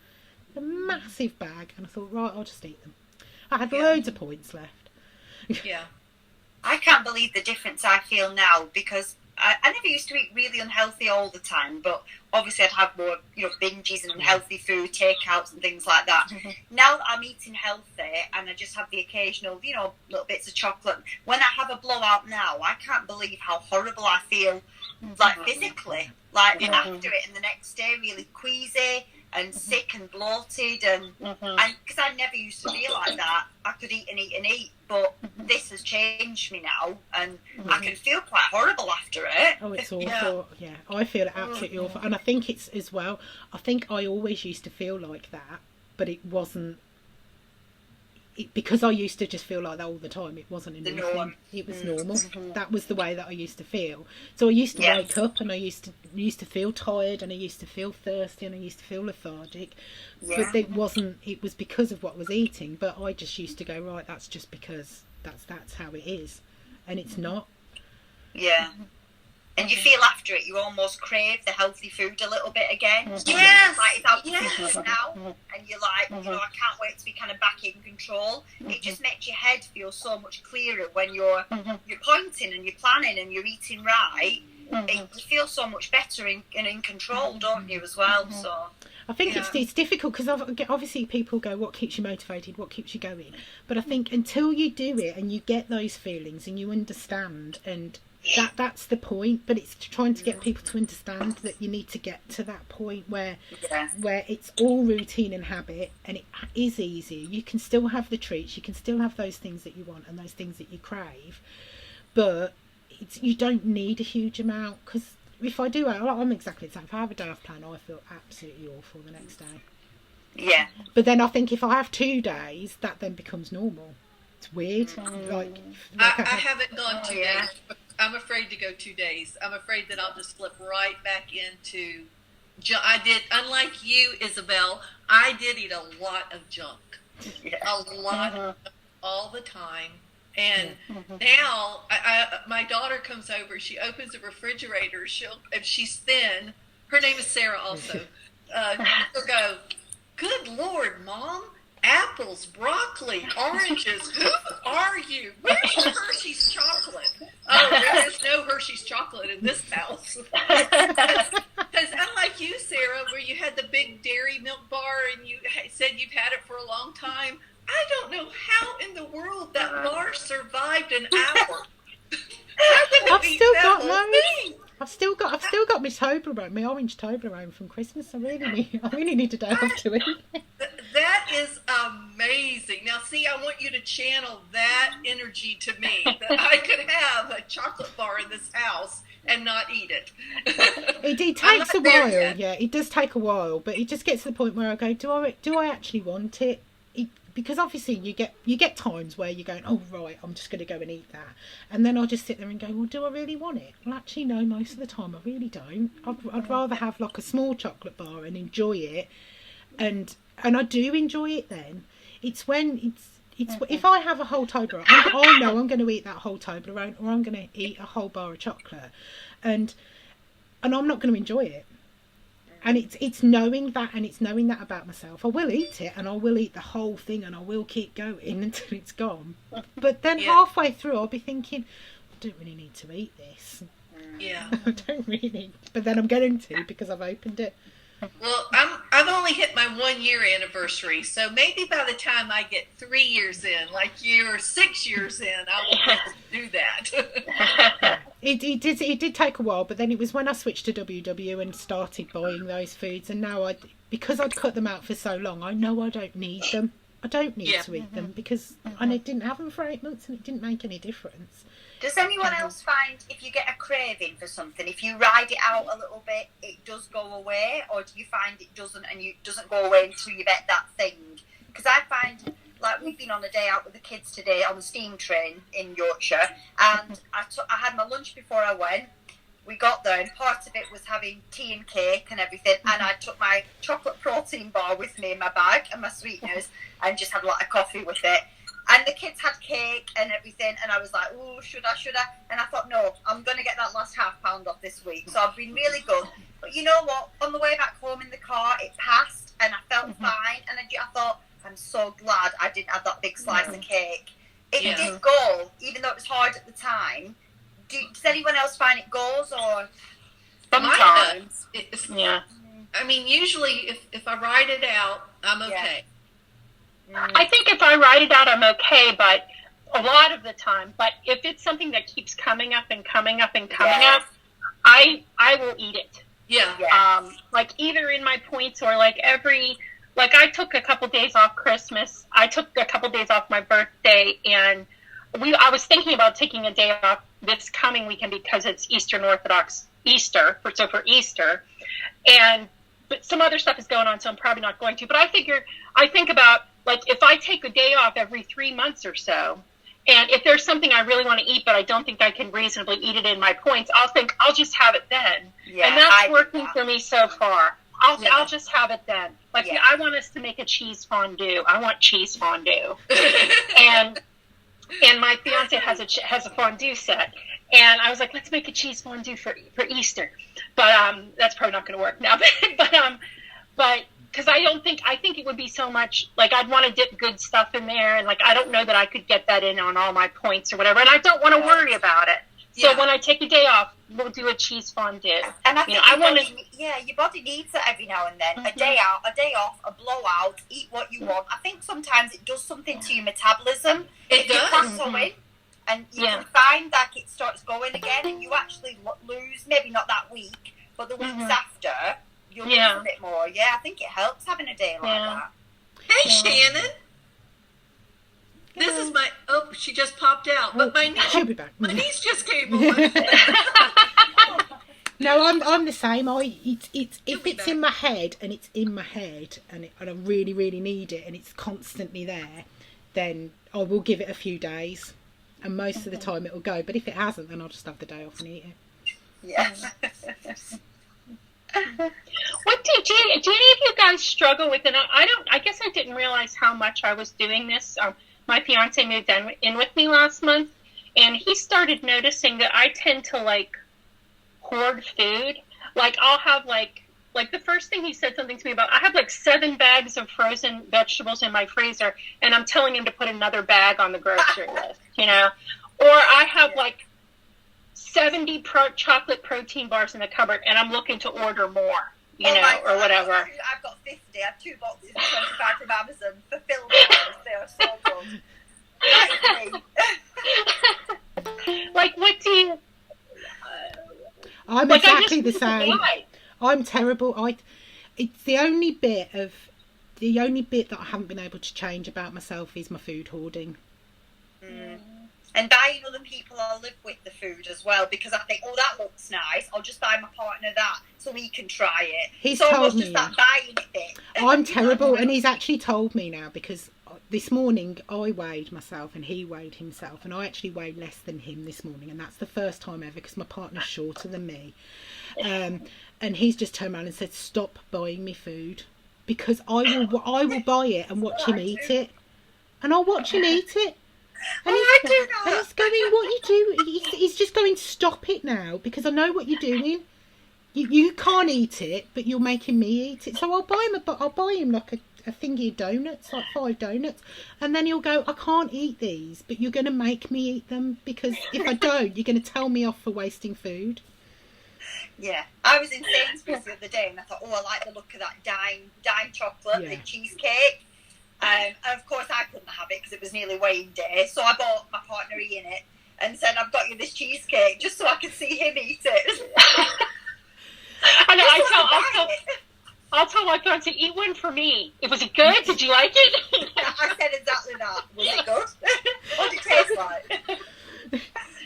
A massive bag. And I thought, right, I'll just eat them. I had loads of points left. Yeah. I can't believe the difference I feel now, because I never used to eat really unhealthy all the time, but obviously I'd have more, binges and unhealthy food, takeouts and things like that. Now that I'm eating healthy and I just have the occasional, little bits of chocolate, when I have a blowout now, I can't believe how horrible I feel, like physically, like after it, and the next day really queasy and sick and bloated, and because I never used to feel like that. I could eat and eat and eat, but this has changed me now, and I can feel quite horrible after it. Oh, it's awful. Yeah, I feel absolutely awful, and I think it's as well. I think I always used to feel like that, but it wasn't. Because I used to just feel like that all the time. It wasn't anything. It was normal. That was the way that I used to feel. So I used to wake up and I used to feel tired, and I used to feel thirsty, and I used to feel lethargic. But it wasn't. It was because of what I was eating. But I just used to go, right, that's just because that's how it is, and it's not. Yeah. And you feel after it, you almost crave the healthy food a little bit again. Yes. Like it's out now, and you're like, I can't wait to be kind of back in control. It just makes your head feel so much clearer when you're pointing and you're planning and you're eating right. You feel so much better and in control, don't you, as well? So I think it's difficult, because obviously people go, what keeps you motivated, what keeps you going? But I think until you do it and you get those feelings and you understand, and that's the point. But it's trying to get people to understand that you need to get to that point where it's all routine and habit, and it is easy. You can still have the treats, you can still have those things that you want and those things that you crave, but you don't need a huge amount. Because if I do, I'm exactly the same. If I have a day off plan, I feel absolutely awful the next day. Yeah. But then I think if I have 2 days, that then becomes normal. It's weird. I haven't gone 2 days. I'm afraid to go 2 days. I'm afraid that I'll just slip right back into. I did, unlike you, Isabel, I did eat a lot of junk. A lot all the time. And now my daughter comes over. She opens the refrigerator. If she's thin, her name is Sarah also. She'll go, "Good Lord, Mom! Apples, broccoli, oranges. Who are you? Where's your Hershey's chocolate?" Oh, there is no Hershey's chocolate in this house. Because unlike you, Sarah, where you had the big dairy milk bar and you said you've had it for a long time, I don't know how in the world that bar survived an hour. I've still got my Toblerone, my orange Toblerone from Christmas. I really need a day off to eat. That is amazing. Now, see, I want you to channel that energy to me, that I could have a chocolate bar in this house and not eat it. It takes a while, yeah. It does take a while, but it just gets to the point where I go, do I actually want it? Because obviously you get times where you're going, oh right, I'm just going to go and eat that, and then I'll just sit there and go, well, do I really want it? Well, actually, no. Most of the time, I really don't. I'd rather have like a small chocolate bar and enjoy it, and I do enjoy it. Then it's when it's if I have a whole Toblerone, I know I'm going to eat that whole Toblerone, or I'm going to eat a whole bar of chocolate, and I'm not going to enjoy it. And it's knowing that, and it's knowing that about myself. I will eat it, and I will eat the whole thing, and I will keep going until it's gone. But then halfway through, I'll be thinking, I don't really need to eat this. Yeah. I don't really. But then I'm going to, because I've opened it. Well, I've only hit my 1 year anniversary, so maybe by the time I get 3 years in, like you, or 6 years in, I will be able to do that. It did take a while, but then it was when I switched to WW and started buying those foods, and now because I'd cut them out for so long, I know I don't need them. I don't need to eat them because I didn't have them for 8 months, and it didn't make any difference. Does anyone else find if you get a craving for something, if you ride it out a little bit, it does go away, or do you find it doesn't, and it doesn't go away until you get that thing? Because I find, like, we've been on a day out with the kids today on the steam train in Yorkshire, and I had my lunch before I went. We got there, and part of it was having tea and cake and everything, and I took my chocolate protein bar with me in my bag and my sweeteners, and just had a lot of coffee with it. And the kids had cake and everything, and I was like, oh, should I? And I thought, no, I'm going to get that last £1/2 off this week. So I've been really good. But you know what? On the way back home in the car, it passed, and I felt fine. And I thought, I'm so glad I didn't have that big slice of cake. It did go, even though it was hard at the time. Does anyone else find it goes, or? Sometimes. Yeah. I mean, usually if I ride it out, I'm okay. I think if I write it out, I'm okay, but a lot of the time. But if it's something that keeps coming up and coming up and coming up, I will eat it. Yeah. Like either in my points or like I took a couple days off Christmas. I took a couple days off my birthday, and I was thinking about taking a day off this coming weekend because it's Eastern Orthodox Easter, for Easter, but some other stuff is going on, so I'm probably not going to. But I think about, like, if I take a day off every 3 months or so, and if there's something I really want to eat, but I don't think I can reasonably eat it in my points, I'll think I'll just have it then. Yeah, and that's working for me so far. I'll just have it then. Like, I want us to make a cheese fondue. I want cheese fondue. and my fiance has a fondue set. And I was like, let's make a cheese fondue for Easter. But that's probably not going to work now. But because I think it would be so much, like, I'd want to dip good stuff in there, and like I don't know that I could get that in on all my points or whatever, and I don't want to worry about it. So when I take a day off, we'll do a cheese fondue. And I think your body needs it every now and then. A day out, a day off, a blowout. Eat what you want. I think sometimes it does something to your metabolism. It does. You plateau in, and you can find that it starts going again, and you actually lose, maybe not that week, but the weeks after, you'll lose a bit more. Yeah, I think it helps having a day like that. Hey, Shannon. This is my. Oh, she just popped out. But my niece. She'll be back. My niece just came on. No, I'm the same. If it's in my head and it's in my head and I really, really need it and it's constantly there, then I will give it a few days, and most of the time it will go. But if it hasn't, then I'll just have the day off and eat it. Yeah. What do any of you guys struggle with? And I guess I didn't realize how much I was doing this. My fiance moved in with me last month, and he started noticing that I tend to, like, hoard food. Like, I'll have, like the first thing he said something to me about, I have, like, 7 bags of frozen vegetables in my freezer, and I'm telling him to put another bag on the grocery list, you know? Or I have, like, 70 chocolate protein bars in the cupboard, and I'm looking to order more, you know, or whatever. I've got 50. I have 2 boxes of 25 from Amazon for filled bars. They are so good. That is me. Like, what do you... I'm Like, I exactly the just wouldn't same. lie. I'm terrible. It's the only bit that I haven't been able to change about myself is my food hoarding. And buying other people I live with the food as well, because I think, oh, that looks nice. I'll just buy my partner that so he can try it. He's so told almost me. just that buying it bit. I'm terrible, and he's actually told me now, because this morning I weighed myself and he weighed himself, and I actually weighed less than him this morning, and that's the first time ever because my partner's shorter than me. And he's just turned around and said, "Stop buying me food, because I will buy it and watch him eat it, and I'll watch him eat it." And I do that. And he's going, "What you do?" He's just going, "Stop it now, because I know what you're doing. You can't eat it, but you're making me eat it." So I'll buy him like a thingy of donuts, like 5 donuts, and then he'll go, "I can't eat these, but you're going to make me eat them, because if I don't, you're going to tell me off for wasting food." Yeah, I was in Sainsbury's the other day, and I thought, oh, I like the look of that dime chocolate, Yeah. the cheesecake. And of course, I couldn't have it because it was nearly weighing day. So I bought my partner Ian it and said, "I've got you this cheesecake just so I can see him eat it." I know, Just so I can buy it. I'll tell my fiance, "Eat one for me." Was it good? Did you like it? I said exactly that. Was it good? What did it taste like?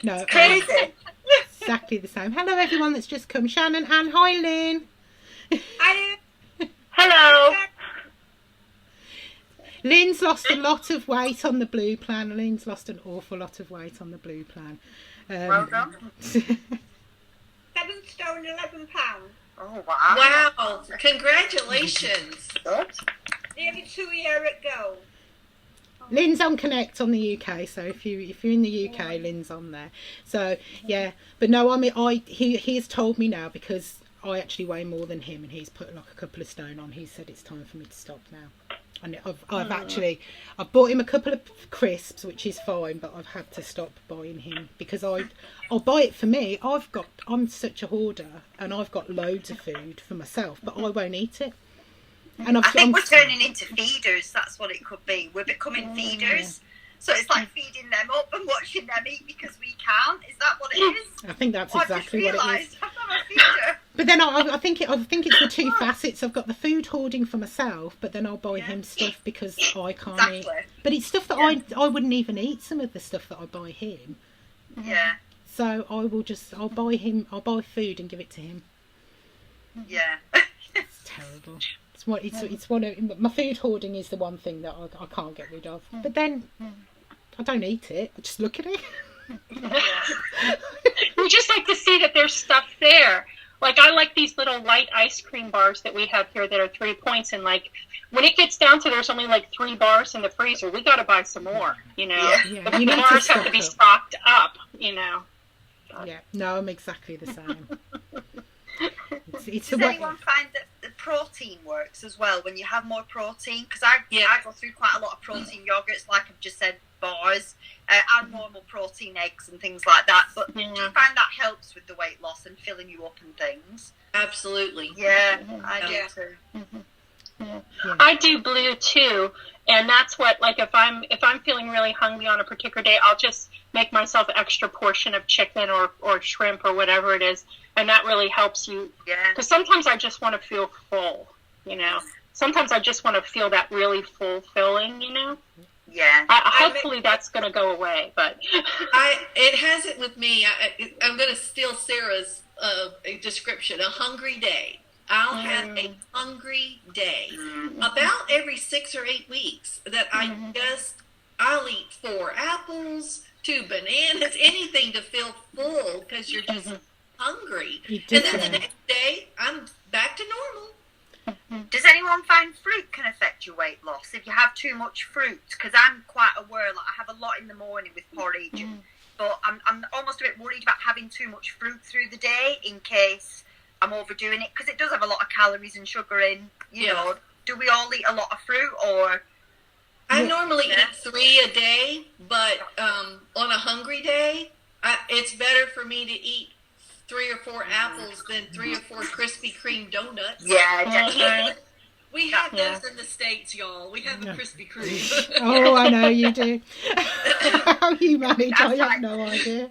No, Crazy. exactly the same. Hello, everyone that's just come. Shannon, and hi, Lynn. Hello. Lynn's lost a lot of weight on the blue plan. Lynn's lost an awful lot of weight on the blue plan. Well done. 7 stone 11 pounds. Oh, wow. Wow! Congratulations. Good. Nearly 2 years ago. Lynn's on Connect on the UK, so if you're in the UK, Lynn's on there. So yeah, but no, I mean, he has told me now, because I actually weigh more than him, and he's put like a couple of stone on. He said it's time for me to stop now. And I've bought him a couple of crisps, which is fine, but I've had to stop buying him, because I'll buy it for me. I'm such a hoarder, and I've got loads of food for myself, but I won't eat it. And I think we're turning into feeders. That's what it could be. We're becoming feeders. So it's like feeding them up and watching them eat because we can't. Is that what it is? I think that's exactly what it is. I'm not a feeder. But then I think it's the two facets. I've got the food hoarding for myself, but then I'll buy him stuff because I can't eat. But it's stuff that I wouldn't even eat, some of the stuff that I buy him. Yeah. So I'll buy food and give it to him. Yeah. It's terrible. It's one of my food hoarding is the one thing that I can't get rid of. But then I don't eat it. I just look at it. We just like to see that there's stuff there. Like, I like these little light ice cream bars that we have here that are 3 points, and like when it gets down to there's only like 3 bars in the freezer, we got to buy some more. You know, Yeah, the you need to bars have stock to be up. stocked up. You know. Yeah, no, I'm exactly the same. It's Does the way. anyone find that the protein works as well when you have more protein? Because I go through quite a lot of protein yogurts, like I've just said, bars, and normal protein eggs and things like that. But do you find that helps with the weight loss and filling you up and things? Absolutely. Yeah, I do too. Yeah. I do blue too, and that's what, like, if I'm feeling really hungry on a particular day, I'll just make myself an extra portion of chicken or shrimp or whatever it is, and that really helps you. Yeah. Because sometimes I just want to feel full, you know. Sometimes I just want to feel that really full filling, you know. Yeah. Hopefully that's going to go away, but It hasn't with me. I'm going to steal Sarah's description. A hungry day. I'll have a hungry day. About every 6 or 8 weeks that I'll eat 4 apples, 2 bananas, anything to feel full because you're just hungry. And then the next day, I'm back to normal. Does anyone find fruit can affect your weight loss if you have too much fruit? Because I'm quite aware, like, I have a lot in the morning with porridge, but I'm almost a bit worried about having too much fruit through the day in case I'm overdoing it, because it does have a lot of calories and sugar in. You know, do we all eat a lot of fruit, or? I normally eat 3 a day, but on a hungry day, it's better for me to eat 3 or 4 apples than 3 or 4 Krispy Kreme donuts. Yeah, definitely. We have those in the States, y'all. We have a Krispy Kreme. Oh, I know you do. How you manage, I have no idea.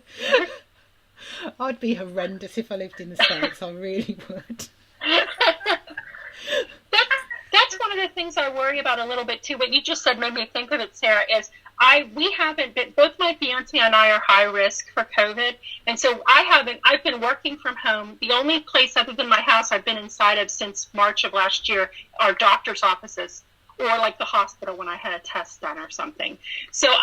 I'd be horrendous if I lived in the States. I really would. That's one of the things I worry about a little bit too. What you just said made me think of it, Sarah, is we haven't been, both my fiance and I are high risk for COVID. And so I've been working from home. The only place other than my house I've been inside of since March of last year are doctor's offices or like the hospital when I had a test done or something. So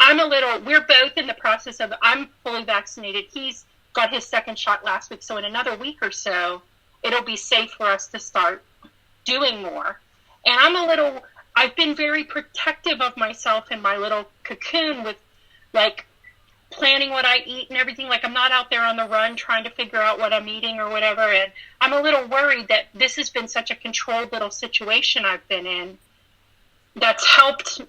we're both in the process of, I'm fully vaccinated. He's got his second shot last week. So in another week or so, it'll be safe for us to start doing more. And I've been very protective of myself in my little cocoon with like planning what I eat and everything. Like I'm not out there on the run trying to figure out what I'm eating or whatever. And I'm a little worried that this has been such a controlled little situation I've been in that's helped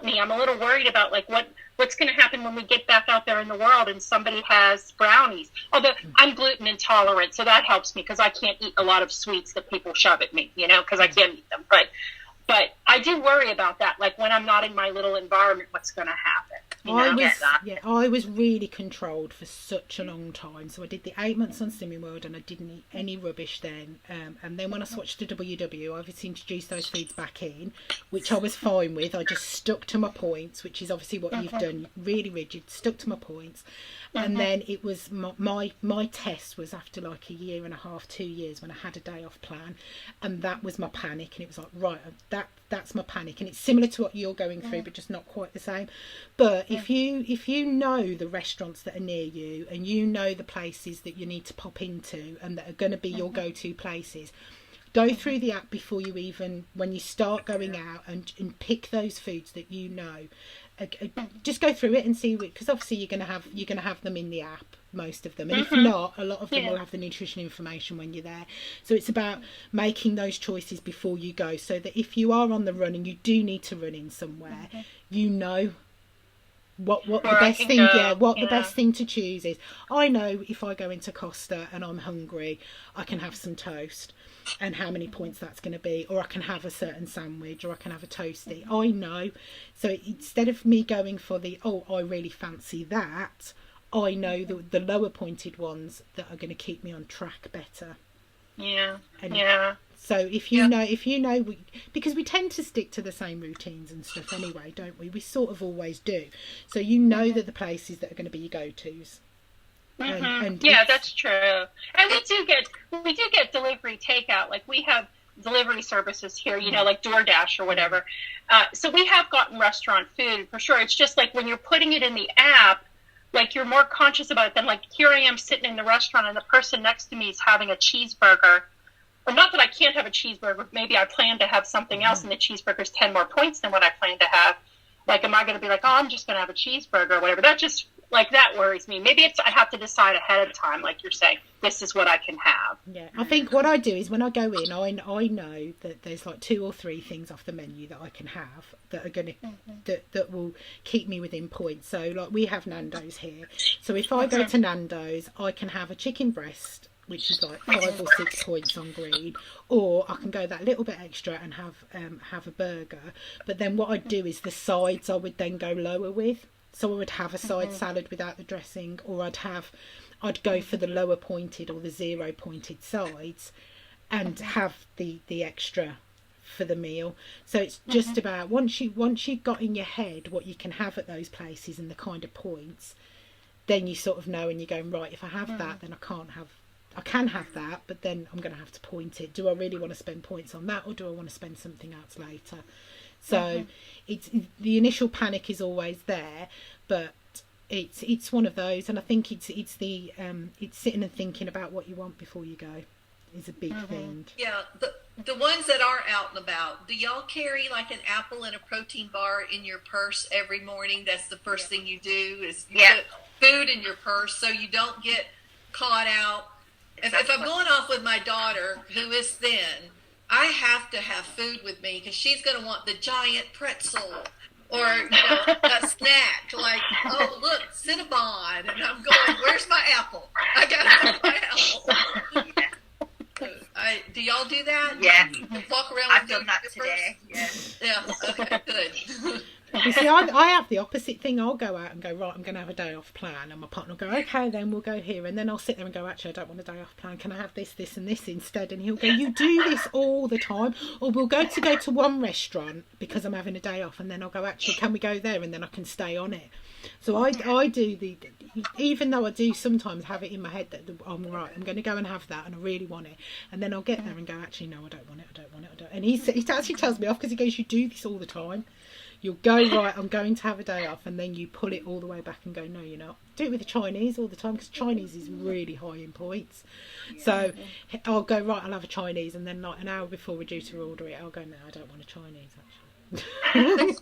me. I'm a little worried about like what's going to happen when we get back out there in the world and somebody has brownies. Although I'm gluten intolerant, so that helps me because I can't eat a lot of sweets that people shove at me, because I can't eat them. But I do worry about that, like when I'm not in my little environment, what's going to happen. I was really controlled for such a long time. So I did the 8 months on Slimming World and I didn't eat any rubbish then. And then when I switched to WW, I obviously introduced those foods back in, which I was fine with. I just stuck to my points, which is obviously what you've done, really rigid, stuck to my points. And then it was my test was after like a year and a half, 2 years when I had a day off plan. And that was my panic. And it was like, right, that's my panic. And it's similar to what you're going through, but just not quite the same. But if you know the restaurants that are near you and you know the places that you need to pop into and that are going to be your go-to places, go through the app before you even, when you start going out and pick those foods that you know. Just go through it and see, because obviously you're gonna have them in the app, most of them, and if not, a lot of them will have the nutrition information when you're there. So it's about making those choices before you go, so that if you are on the run and you do need to run in somewhere, you know what the best thing the best thing to choose is. I know if I go into Costa and I'm hungry, I can have some toast and how many points that's going to be, or I can have a certain sandwich, or I can have a toasty. I know. So instead of me going for I really fancy that, I know the lower pointed ones that are going to keep me on track better. So if you know, because we tend to stick to the same routines and stuff anyway, don't we? We sort of always do. So you know that the places that are going to be your go-tos. And that's true. And we do get delivery takeout. Like we have delivery services here, like DoorDash or whatever. So we have gotten restaurant food for sure. It's just like when you're putting it in the app, like you're more conscious about it than like here I am sitting in the restaurant and the person next to me is having a cheeseburger. Or not that I can't have a cheeseburger. Maybe I plan to have something else and the cheeseburger's 10 more points than what I plan to have. Like, am I going to be like, I'm just going to have a cheeseburger or whatever? That just, like, that worries me. Maybe I have to decide ahead of time, like you're saying, this is what I can have. Yeah, I think what I do is when I go in, I know that there's like 2 or 3 things off the menu that I can have that are going to, that will keep me within points. So, like, we have Nando's here. So if I go to Nando's, I can have a chicken breast, which is like 5 or 6 points on green, or I can go that little bit extra and have a burger. But then what I'd do is the sides I would then go lower with. So I would have a side salad without the dressing, or I'd go for the lower pointed or the 0 pointed sides and have the extra for the meal. So it's just about once you've got in your head what you can have at those places and the kind of points, then you sort of know, and you're going, right, if I have that, then I can have that, but then I'm going to have to point it. Do I really want to spend points on that, or do I want to spend something else later? So it's the initial panic is always there, but it's one of those, and I think it's sitting and thinking about what you want before you go is a big thing. Yeah, the ones that are out and about, do y'all carry like an apple and a protein bar in your purse every morning? That's the first thing you do is you put food in your purse so you don't get caught out. If I'm going off with my daughter, who is thin, I have to have food with me because she's going to want the giant pretzel or a snack like, oh, look, Cinnabon. And I'm going, where's my apple? I got to have my apple. Do y'all do that? Yeah. Walk around I've done that today. Yeah. Yeah, okay, good. We See, I have the opposite thing. I'll go out and go, right, I'm going to have a day off plan. And my partner will go, okay, then we'll go here. And then I'll sit there and go, actually, I don't want a day off plan. Can I have this, this and this instead? And he'll go, you do this all the time. Or we'll go to one restaurant because I'm having a day off. And then I'll go, actually, can we go there? And then I can stay on it. So I do even though I do sometimes have it in my head that I'm right, I'm going to go and have that and I really want it. And then I'll get there and go, actually, no, I don't want it. And he actually tells me off because he goes, you do this all the time. You'll go, right, I'm going to have a day off, and then you pull it all the way back and go, no, you're not. Do it with the Chinese all the time because Chinese is really high in points. So I'll go, right, I'll have a Chinese, and then like an hour before we're due to order it, I'll go, no, I don't want a Chinese, actually.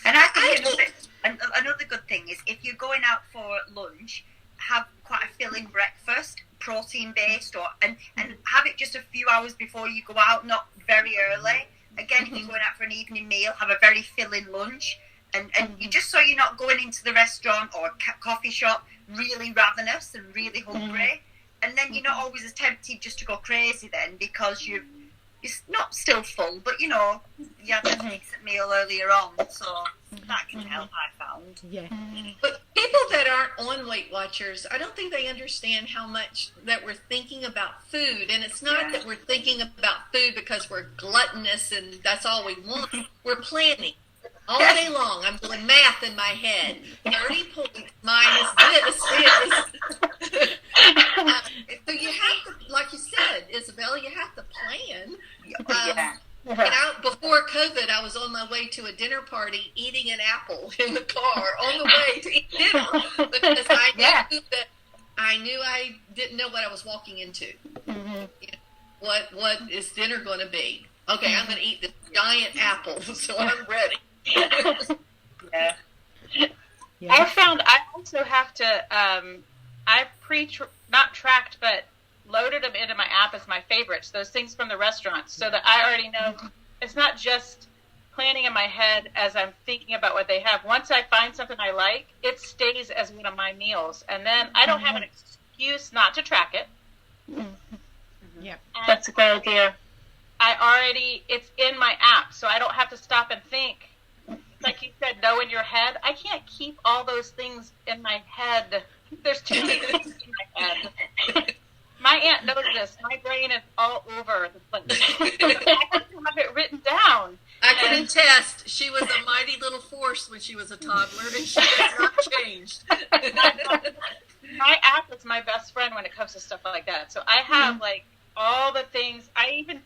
And I think another good thing is if you're going out for lunch, have quite a filling breakfast, protein based, and have it just a few hours before you go out, not very early. Again, if you're going out for an evening meal, have a very filling lunch, and you just so you're not going into the restaurant or coffee shop really ravenous and really hungry, and then you're not always as tempted just to go crazy then because you're not still full, but you know you had a decent meal earlier on, so that can help. I found. Yeah. But people that aren't on Weight Watchers, I don't think they understand how much that we're thinking about food, and it's not that we're thinking about food because we're gluttonous and that's all we want. We're planning all day long. I'm doing math in my head. 30 points minus this. So you have to, like you said, Isabel, you have to plan. Before COVID, I was on my way to a dinner party eating an apple in the car on the way to eat dinner because I knew I didn't know what I was walking into. Mm-hmm. You know, what is dinner going to be? Okay, I'm going to eat this giant apple, so I'm ready. Yeah. I found I also have to, I've not tracked, but loaded them into my app as my favorites, those things from the restaurants, so that I already know it's not just planning in my head as I'm thinking about what they have. Once I find something I like, it stays as one of my meals, and then I don't have an excuse not to track it. Yeah, that's a good idea. It's in my app, so I don't have to stop and think. Like you said, know in your head. I can't keep all those things in my head. There's too many things in my head. My aunt knows this. My brain is all over the place. I have to have it written down. I can attest. She was a mighty little force when she was a toddler, and she has not changed. My app is my best friend when it comes to stuff like that. So I have like all the things. I even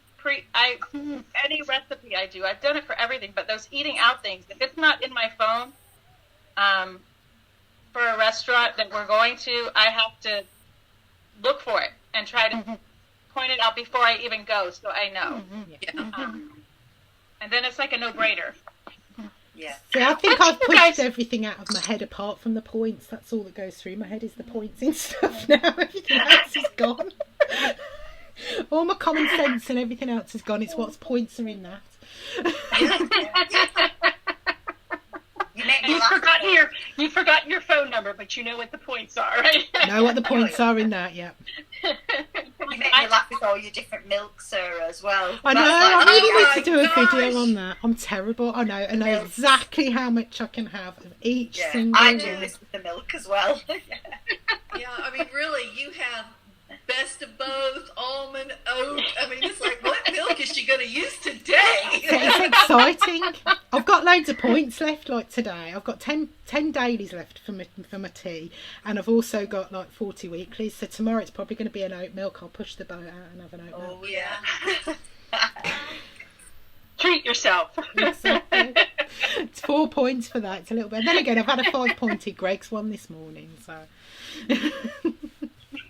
any recipe I do. I've done it for everything, but those eating out things. If it's not in my phone, for a restaurant that we're going to, I have to look for it and try to point it out before I even go, so I know. And then it's like a no-brainer. Yeah. See, I think I've pushed everything out of my head apart from the points. That's all that goes through my head is the points and stuff now. Everything else is gone. All my common sense and everything else is gone. It's what's points are in that. You've forgotten your phone number, but you know what the points are, right? Know what the points are in that, yeah. You make me laugh with all your different milks, Sarah, as well. I know, I really need to do a video on that. I'm terrible. I know exactly how much I can have of each single I one. do this with the milk as well. Yeah, I mean, really, you have best of both, almond, oat. I mean, it's like, what milk is she going to use today? It's exciting. I've got loads of points left, like today. I've got 10 dailies left for my tea, and I've also got like 40 weeklies. So tomorrow it's probably going to be an oat milk. I'll push the boat out and have an oat milk. Oh, yeah. Treat yourself. It's 4 points for that. It's a little bit. And then again, I've had a 5-pointed Greg's one this morning, so...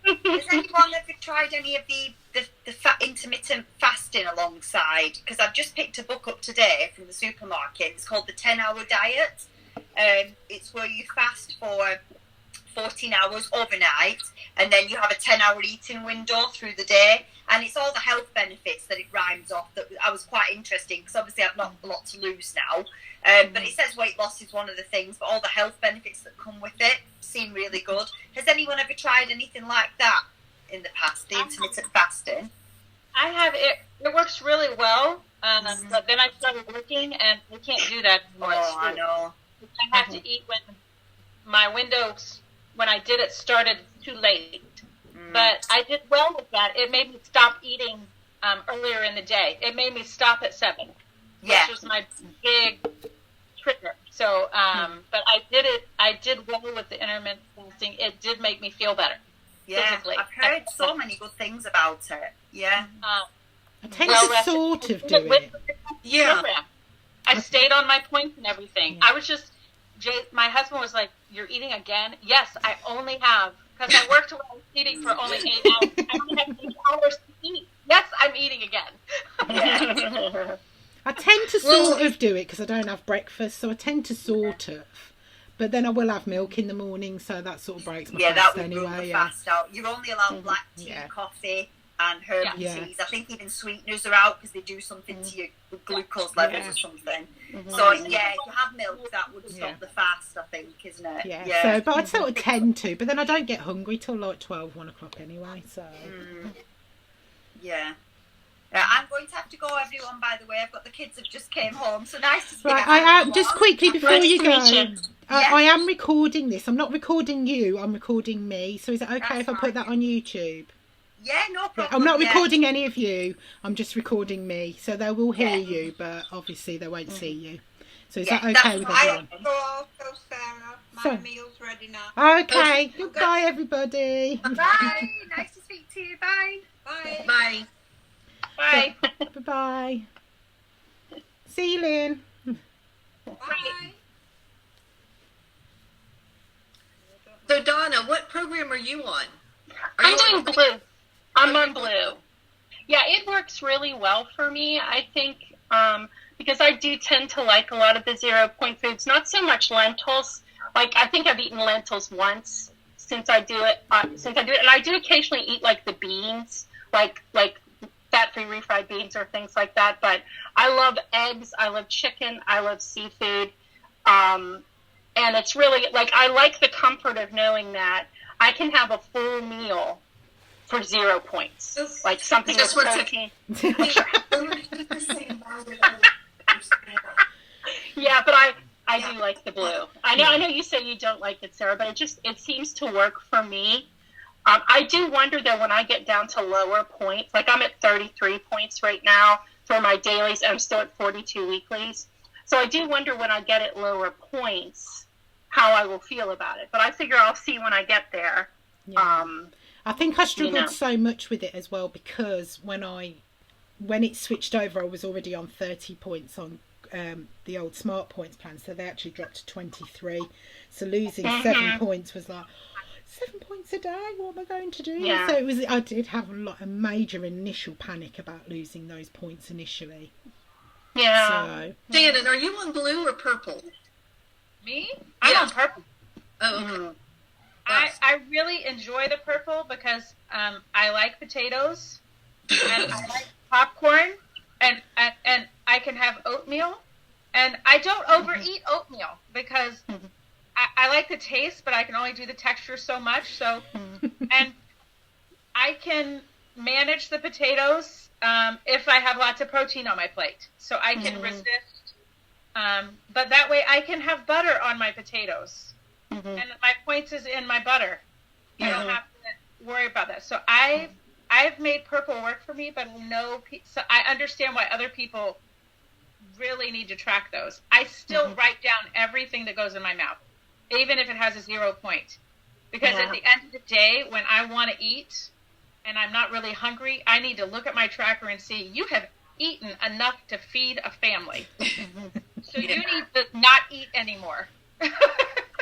Has anyone ever tried any of the intermittent fasting alongside? Because I've just picked a book up today from the supermarket. It's called The 10-Hour Diet. It's where you fast for 14 hours overnight, and then you have a 10-hour eating window through the day. And it's all the health benefits that it rhymes off that I was quite interesting, because obviously I've not a lot to lose now. But it says weight loss is one of the things, but all the health benefits that come with it seem really good. Has anyone ever tried anything like that in the past, the intermittent fasting? I have it. It works really well. But then I started working, and we can't do that anymore. Oh, I know. I have to eat when my windows, when I did it, started too late. But I did well with that. It made me stop eating earlier in the day. It made me stop at 7, which was my big trigger. So, but I did well with the intermittent fasting. It did make me feel better. Yeah, physically. I've heard so many good things about it. Yeah. I tend to sort of do it. Yeah. I stayed on my points and everything. I was just, my husband was like, "You're eating again?" Yes, I only have, because I worked while I was eating for only 8 hours. I only have 8 hours to eat. Yes, I'm eating again. I tend to sort of do it because I don't have breakfast, so I tend to sort of. But then I will have milk in the morning, so that sort of breaks my fast that would anyway. rule the fast out. You're only allowed black tea, Yeah. coffee, and herbal Yeah. teas. I think even sweeteners are out because they do something to your glucose levels or something. Mm-hmm. So yeah, if you have milk, that would stop the fast, I think, isn't it? Yeah. So, but I'd sort of tend to, but then I don't get hungry till like 12, 1 o'clock anyway. So Yeah. I'm going to have to go, everyone, by the way. I've got the kids have just came home, so nice to see right, everyone. I am just quickly before Nice you to go. meet you. I am recording this. I'm not recording you. I'm recording me. So is it okay That's if I put fine. that on YouTube? Yeah, no problem. I'm not yeah. recording any of you. I'm just recording me. So they will hear you, but obviously they won't see you. So is that okay with everyone? Go, Sarah. My So- meal's ready now. Okay. Goodbye, everybody. Bye. Nice to speak to you. Bye. Bye. Bye. Bye. Bye-bye. See you, Lynn. Bye. So Donna, what program are you on? I'm doing blue. I'm on blue. Yeah, it works really well for me, I think, because I do tend to like a lot of the 0 point foods. Not so much lentils. Like, I think I've eaten lentils once since I do it. And I do occasionally eat like the beans, like fat-free refried beans or things like that. But I love eggs. I love chicken. I love seafood. And it's really like, I like the comfort of knowing that I can have a full meal for 0 points, like something with Just 1 protein. Yeah, but I do like the blue. I know you say you don't like it, Sarah, but it seems to work for me. I do wonder though when I get down to lower points, like I'm at 33 points right now for my dailies, and I'm still at 42 weeklies. So I do wonder when I get at lower points how I will feel about it. But I figure I'll see when I get there. Yeah. I think I struggled You know. so much with it as well because when it switched over, I was already on 30 points on the old Smart Points plan, so they actually dropped to 23. So losing 7 points was like 7 points a day. What am I going to do? Yeah. So I did have a major initial panic about losing those points initially. Yeah. So Shannon, are you on blue or purple? Me? Yeah. I'm on purple. Oh, okay. I really enjoy the purple because I like potatoes and I like popcorn and I can have oatmeal and I don't overeat oatmeal because I like the taste, but I can only do the texture so much. So and I can manage the potatoes if I have lots of protein on my plate, so I can resist. But that way I can have butter on my potatoes. And my points is in my butter. I don't have to worry about that. So I've made purple work for me, but so I understand why other people really need to track those. I still write down everything that goes in my mouth, even if it has a 0 point. Because at the end of the day, when I want to eat and I'm not really hungry, I need to look at my tracker and see, you have eaten enough to feed a family. So you need to not eat anymore.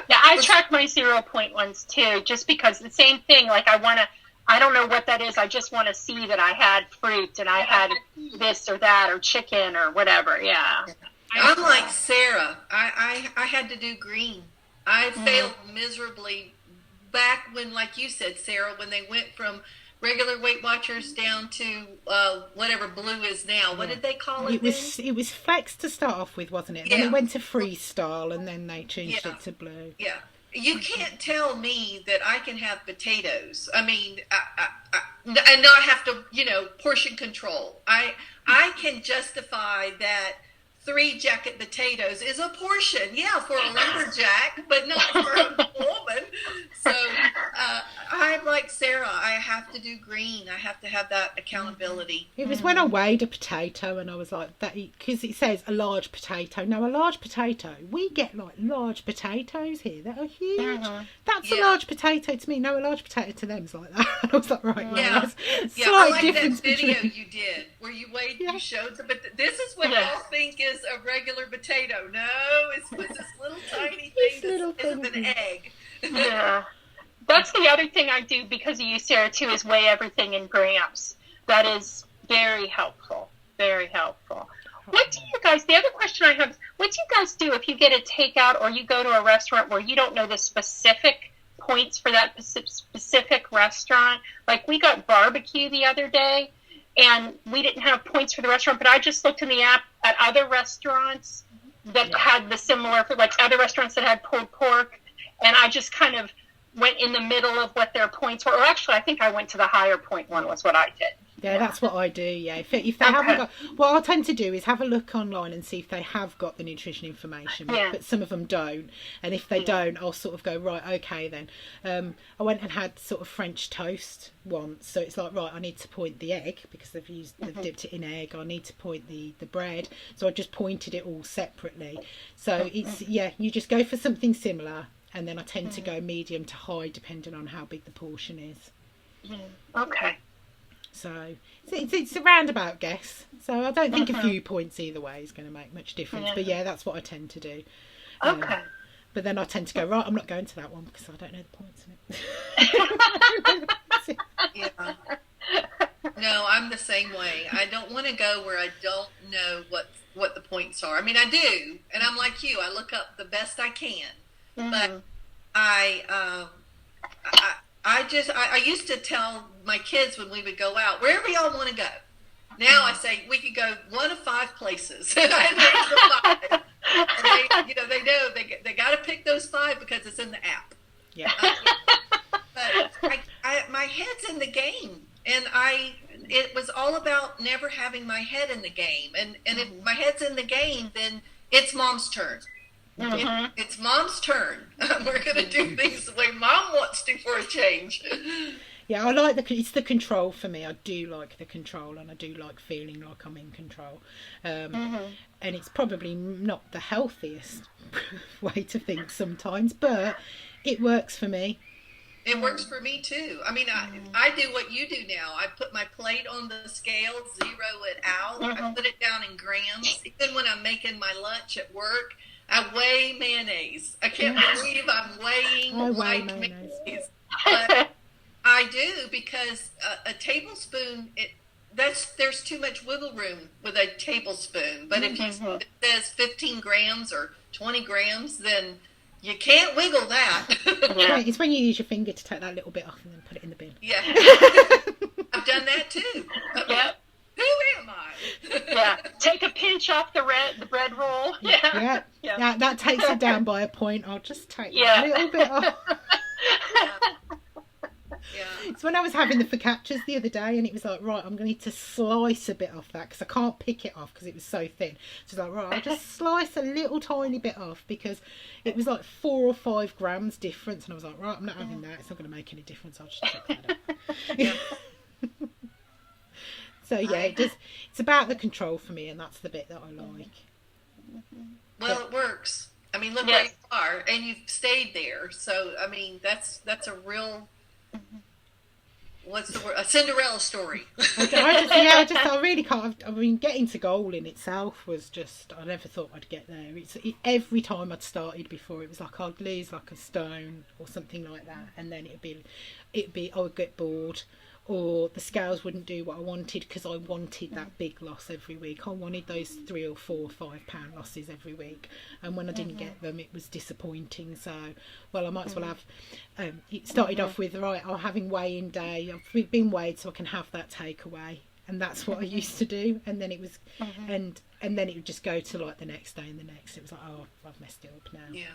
Yeah, I track my 0 point ones too, just because the same thing, like I don't know what that is. I just want to see that I had fruit and I had this or that or chicken or whatever. Yeah. I'm like Sarah. I had to do green. I failed miserably back when, like you said, Sarah, when they went from regular Weight Watchers down to whatever blue is now. What did they call it? it was Flex to start off with, wasn't it? Then it went to Freestyle, and then they changed it to blue. Yeah. You can't tell me that I can have potatoes. I mean, and not have to, portion control. I can justify that 3 jacket potatoes is a portion, for a lumberjack, but not for a woman. So I'm like Sarah. I have to do green. I have to have that accountability. It was when I weighed a potato and I was like, that because it says a large potato. Now, a large potato, we get like large potatoes here that are huge. That's a large potato to me. No, a large potato to them is like that. And I was like, right, I like that video you did where you weighed, you showed them. But this is what y'all think is a regular potato. No, it's this little tiny thing that's an egg. Yeah. That's the other thing I do because of you, Sarah, too, is weigh everything in grams. That is very helpful. Very helpful. What do you guys, the other question I have is, what do you guys do if you get a takeout or you go to a restaurant where you don't know the specific points for that specific restaurant? Like, we got barbecue the other day, and we didn't have points for the restaurant, but I just looked in the app at other restaurants that had the similar, like other restaurants that had pulled pork, and I just kind of went in the middle of what their points were. Or actually, I think I went to the higher point one was what I did. Yeah, that's what I do, If they haven't got... What I tend to do is have a look online and see if they have got the nutrition information, but some of them don't. And if they don't, I'll sort of go, right, okay then. I went and had sort of French toast once. So it's like, right, I need to point the egg because they've dipped it in egg. I need to point the bread. So I just pointed it all separately. So it's, you just go for something similar. And then I tend to go medium to high depending on how big the portion is. Okay. So it's a roundabout guess. So I don't think a few points either way is going to make much difference. But that's what I tend to do. Okay. But then I tend to go, right, I'm not going to that one because I don't know the points in it. No, I'm the same way. I don't want to go where I don't know what the points are. I mean, I do. And I'm like you. I look up the best I can. But I used to tell my kids when we would go out, wherever y'all want to go. Now I say we could go 1 of 5 places. And I name the 5. And they know they got to pick those 5 because it's in the app. Yeah. But my head's in the game, and it was all about never having my head in the game. And if my head's in the game, then it's Mom's turn. It's Mom's turn. We're going to do things the way Mom wants to for a change. Yeah, I like it's the control for me. I do like the control, and I do like feeling like I'm in control. And it's probably not the healthiest way to think sometimes, but it works for me. It works for me too. I mean, I do what you do now. I put my plate on the scale, zero it out. I put it down in grams. Even when I'm making my lunch at work, I weigh mayonnaise. I can't believe I'm weighing white mayonnaise. But I do because a tablespoon, there's too much wiggle room with a tablespoon. But if it says 15 grams or 20 grams, then you can't wiggle that. It's when you use your finger to take that little bit off and then put it in the bin. Yeah. I've done that too. Yep. Who am I? Yeah. Take a pinch off the bread roll. Yeah. That takes it down by a point. I'll just take a little bit off. It's when I was having the focaccias the other day, and it was like, right, I'm going to need to slice a bit off that because I can't pick it off because it was so thin. So it's like, right, I'll just slice a little tiny bit off because it was like 4 or 5 grams difference, and I was like, right, I'm not having that. It's not going to make any difference. I'll just take that out. So it's about the control for me, and that's the bit that I like. Well, it works. I mean, look where you are, and you've stayed there. So, I mean, that's a real. What's the word? A Cinderella story. I really can't. I mean, getting to goal in itself was just. I never thought I'd get there. Every time I'd started before, it was like I'd lose like a stone or something like that, and then it'd be I would get bored, or the scales wouldn't do what I wanted because I wanted that big loss every week. I wanted those 3 or 4 or 5 pound losses every week, and when I didn't get them, it was disappointing. So, well, I might as well have. It started off with, right, I'm having weigh-in day. I've been weighed, so I can have that takeaway, and that's what I used to do. And then it was, and then it would just go to like the next day and the next. It was like, oh, I've messed it up now. Yeah.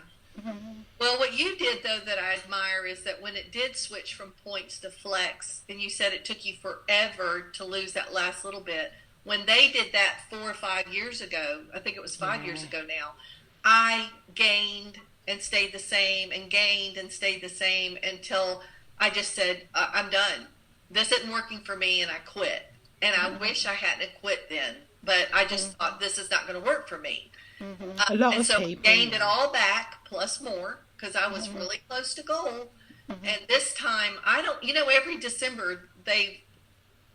Well, what you did, though, that I admire is that when it did switch from points to flex, and you said it took you forever to lose that last little bit, when they did that 4 or 5 years ago, I think it was 5 years ago now, I gained and stayed the same and gained and stayed the same until I just said, I'm done. This isn't working for me, and I quit. And I wish I hadn't quit then, but I just thought this is not going to work for me. A lot And of so people gained it all back plus more because I was really close to goal. And this time, I don't, every December they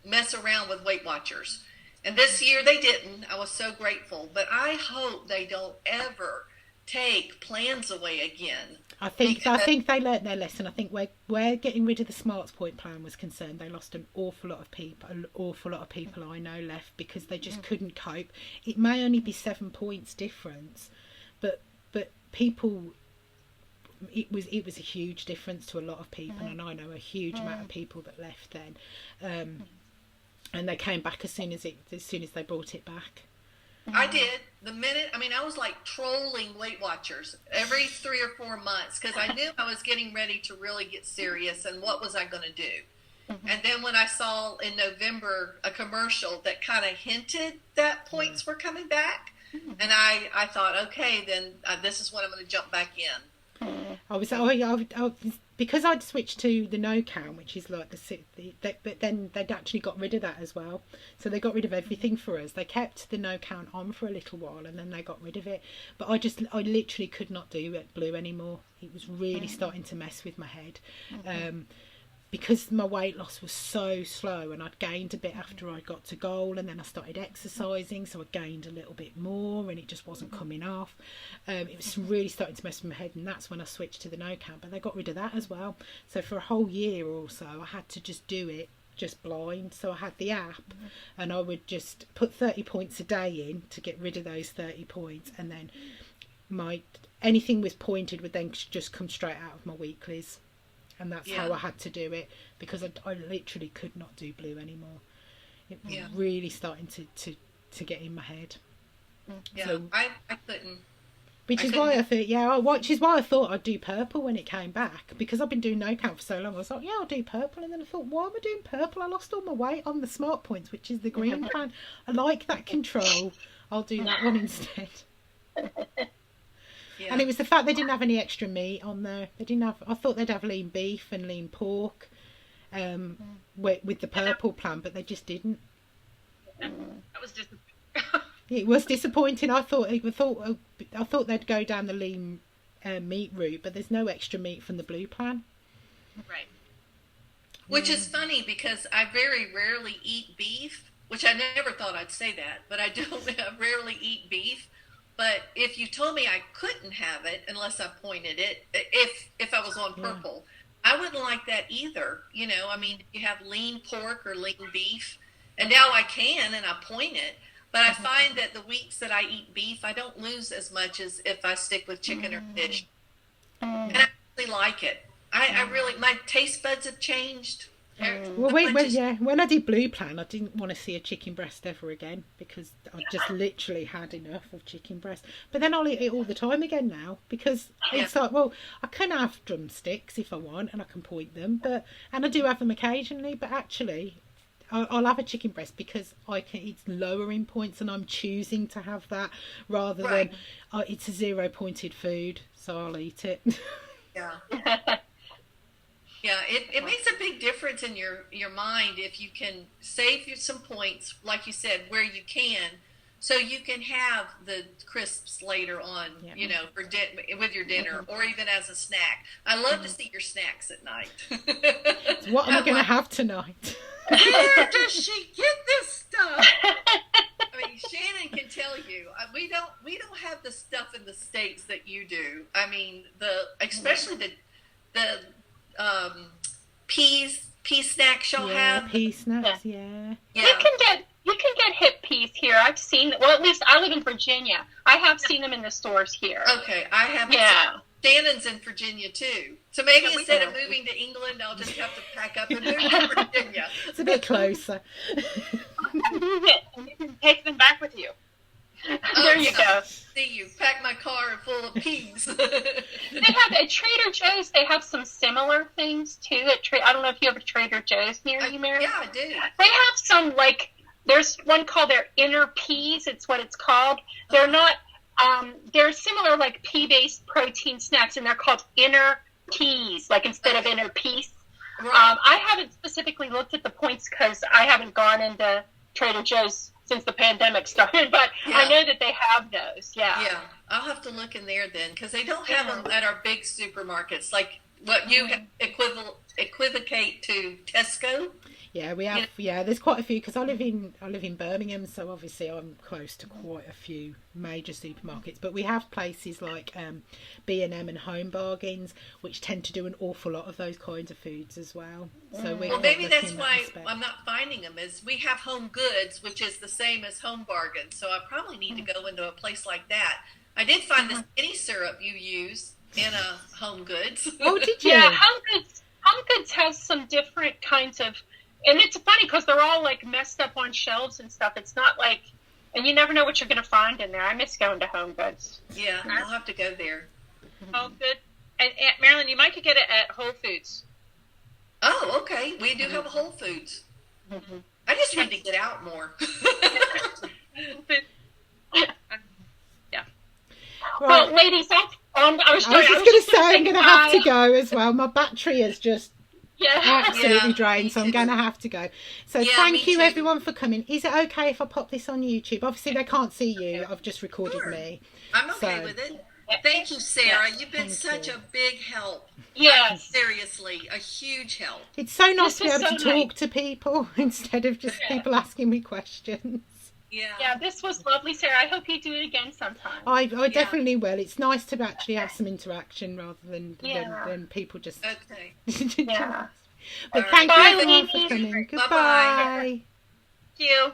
mess around with Weight Watchers. And this year they didn't. I was so grateful. But I hope they don't ever take plans away again. I think they learnt their lesson. I think where getting rid of the Smarts Point plan was concerned, they lost an awful lot of people. An awful lot of people I know left because they just couldn't cope. It may only be 7 points difference, but people, it was a huge difference to a lot of people, and I know a huge amount of people that left then, and they came back as soon as they brought it back. I did. I was like trolling Weight Watchers every 3 or 4 months because I knew I was getting ready to really get serious and what was I going to do. And then when I saw in November a commercial that kind of hinted that points were coming back, and I thought, okay, then this is when I'm going to jump back in. Because I'd switched to the no count, which is like but then they'd actually got rid of that as well. So they got rid of everything for us. They kept the no count on for a little while, and then they got rid of it. But I literally could not do it blue anymore. It was really starting to mess with my head. Because my weight loss was so slow, and I'd gained a bit after I got to goal, and then I started exercising, so I gained a little bit more, and it just wasn't coming off. It was really starting to mess with my head, and that's when I switched to the no count. But they got rid of that as well. So for a whole year or so, I had to just do it just blind. So I had the app, and I would just put 30 points a day in to get rid of those 30 points, and then anything was pointed would then just come straight out of my weeklies. And that's how I had to do it, because I literally could not do blue anymore. It was really starting to get in my head. Yeah, so, I couldn't. Which is why I thought I'd do purple when it came back, because I've been doing no count for so long. I was like, I'll do purple, and then I thought, why am I doing purple? I lost all my weight on the Smart Points, which is the green plan. I like that control. I'll do that one instead. Yeah. And it was the fact they didn't have any extra meat on there. I thought they'd have lean beef and lean pork with the purple plan, but they just didn't. That was just. It was disappointing. I thought they'd go down the lean meat route, but there's no extra meat from the blue plan. Right. Which is funny because I very rarely eat beef, which I never thought I'd say that, but I rarely eat beef. But if you told me I couldn't have it unless I pointed it, if I was on purple, I wouldn't like that either. You have lean pork or lean beef, and now I can, and I point it. But I find that the weeks that I eat beef, I don't lose as much as if I stick with chicken or fish. And I really like it. I really, my taste buds have changed. Well, when I did blue plan, I didn't want to see a chicken breast ever again, because I just literally had enough of chicken breast. But then I'll eat it all the time again now, because it's like, well, I can have drumsticks if I want, and I can point them, and I do have them occasionally, but actually I'll have a chicken breast because it's lower in points, and I'm choosing to have that rather than it's a 0 pointed food, so I'll eat it. Yeah. Yeah, it makes a big difference in your mind if you can save you some points, like you said, where you can, so you can have the crisps later on, with your dinner, or even as a snack. I love to see your snacks at night. So what am I going to have tonight? Where does she get this stuff? I mean, Shannon can tell you, we don't have the stuff in the States that you do. I mean, especially the pea snacks y'all have. Pea snacks, yeah. You can get hip peas here. I've seen, well, at least I live in Virginia. I have seen them in the stores here. Okay, I have. Yeah. Shannon's in Virginia too. So maybe instead of moving to England, I'll just have to pack up and move to Virginia. It's a bit closer. You can take them back with you. There you go. See you. Pack my car full of peas. They have at Trader Joe's. They have some similar things too. I don't know if you have a Trader Joe's near you, Mary. Yeah, I do. They have some there's one called their Inner Peas. It's what it's called. They're not. They're similar like pea-based protein snacks, and they're called Inner Peas, like instead of Inner Peace. Right. I haven't specifically looked at the points because I haven't gone into Trader Joe's since the pandemic started, but I know that they have those. Yeah, I'll have to look in there then, because they don't have them at our big supermarkets, like what you equivocate to Tesco. Yeah, we have. Yeah, there's quite a few because I live in Birmingham, so obviously I'm close to quite a few major supermarkets. But we have places like B&M and Home Bargains, which tend to do an awful lot of those kinds of foods as well. So Well, maybe that's why I'm not finding them. Is we have Home Goods, which is the same as Home Bargains, so I probably need to go into a place like that. I did find the skinny syrup you use in a Home Goods. Oh, did you? Yeah, Home Goods has some different kinds of. And it's funny because they're all like messed up on shelves and stuff. It's not like, and you never know what you're going to find in there. I miss going to Home Goods. Yeah, I'll have to go there. Home Good. And Aunt Marilyn, you might could get it at Whole Foods. Oh, okay. We do have a Whole Foods. Mm-hmm. I just need to get out more. Yeah. Well, Right. ladies, I was I was just going to say I'm going to have to go as well. My battery is just absolutely drained, so I'm going to have to go. So thank you everyone for coming. Is it okay if I pop this on YouTube? Obviously they can't see you. I've just recorded me. I'm okay with it. Thank you, Sarah. You've been such a big help. Yes. Seriously, a huge help. It's so nice to be able to so talk to people instead of just people asking me questions. Yeah, this was lovely, Sarah. I hope you do it again sometime. I definitely will. It's nice to actually have some interaction rather than people just. Okay. Yeah. But thank you Bye, everyone for ladies. coming. Bye-bye. Goodbye. Thank you.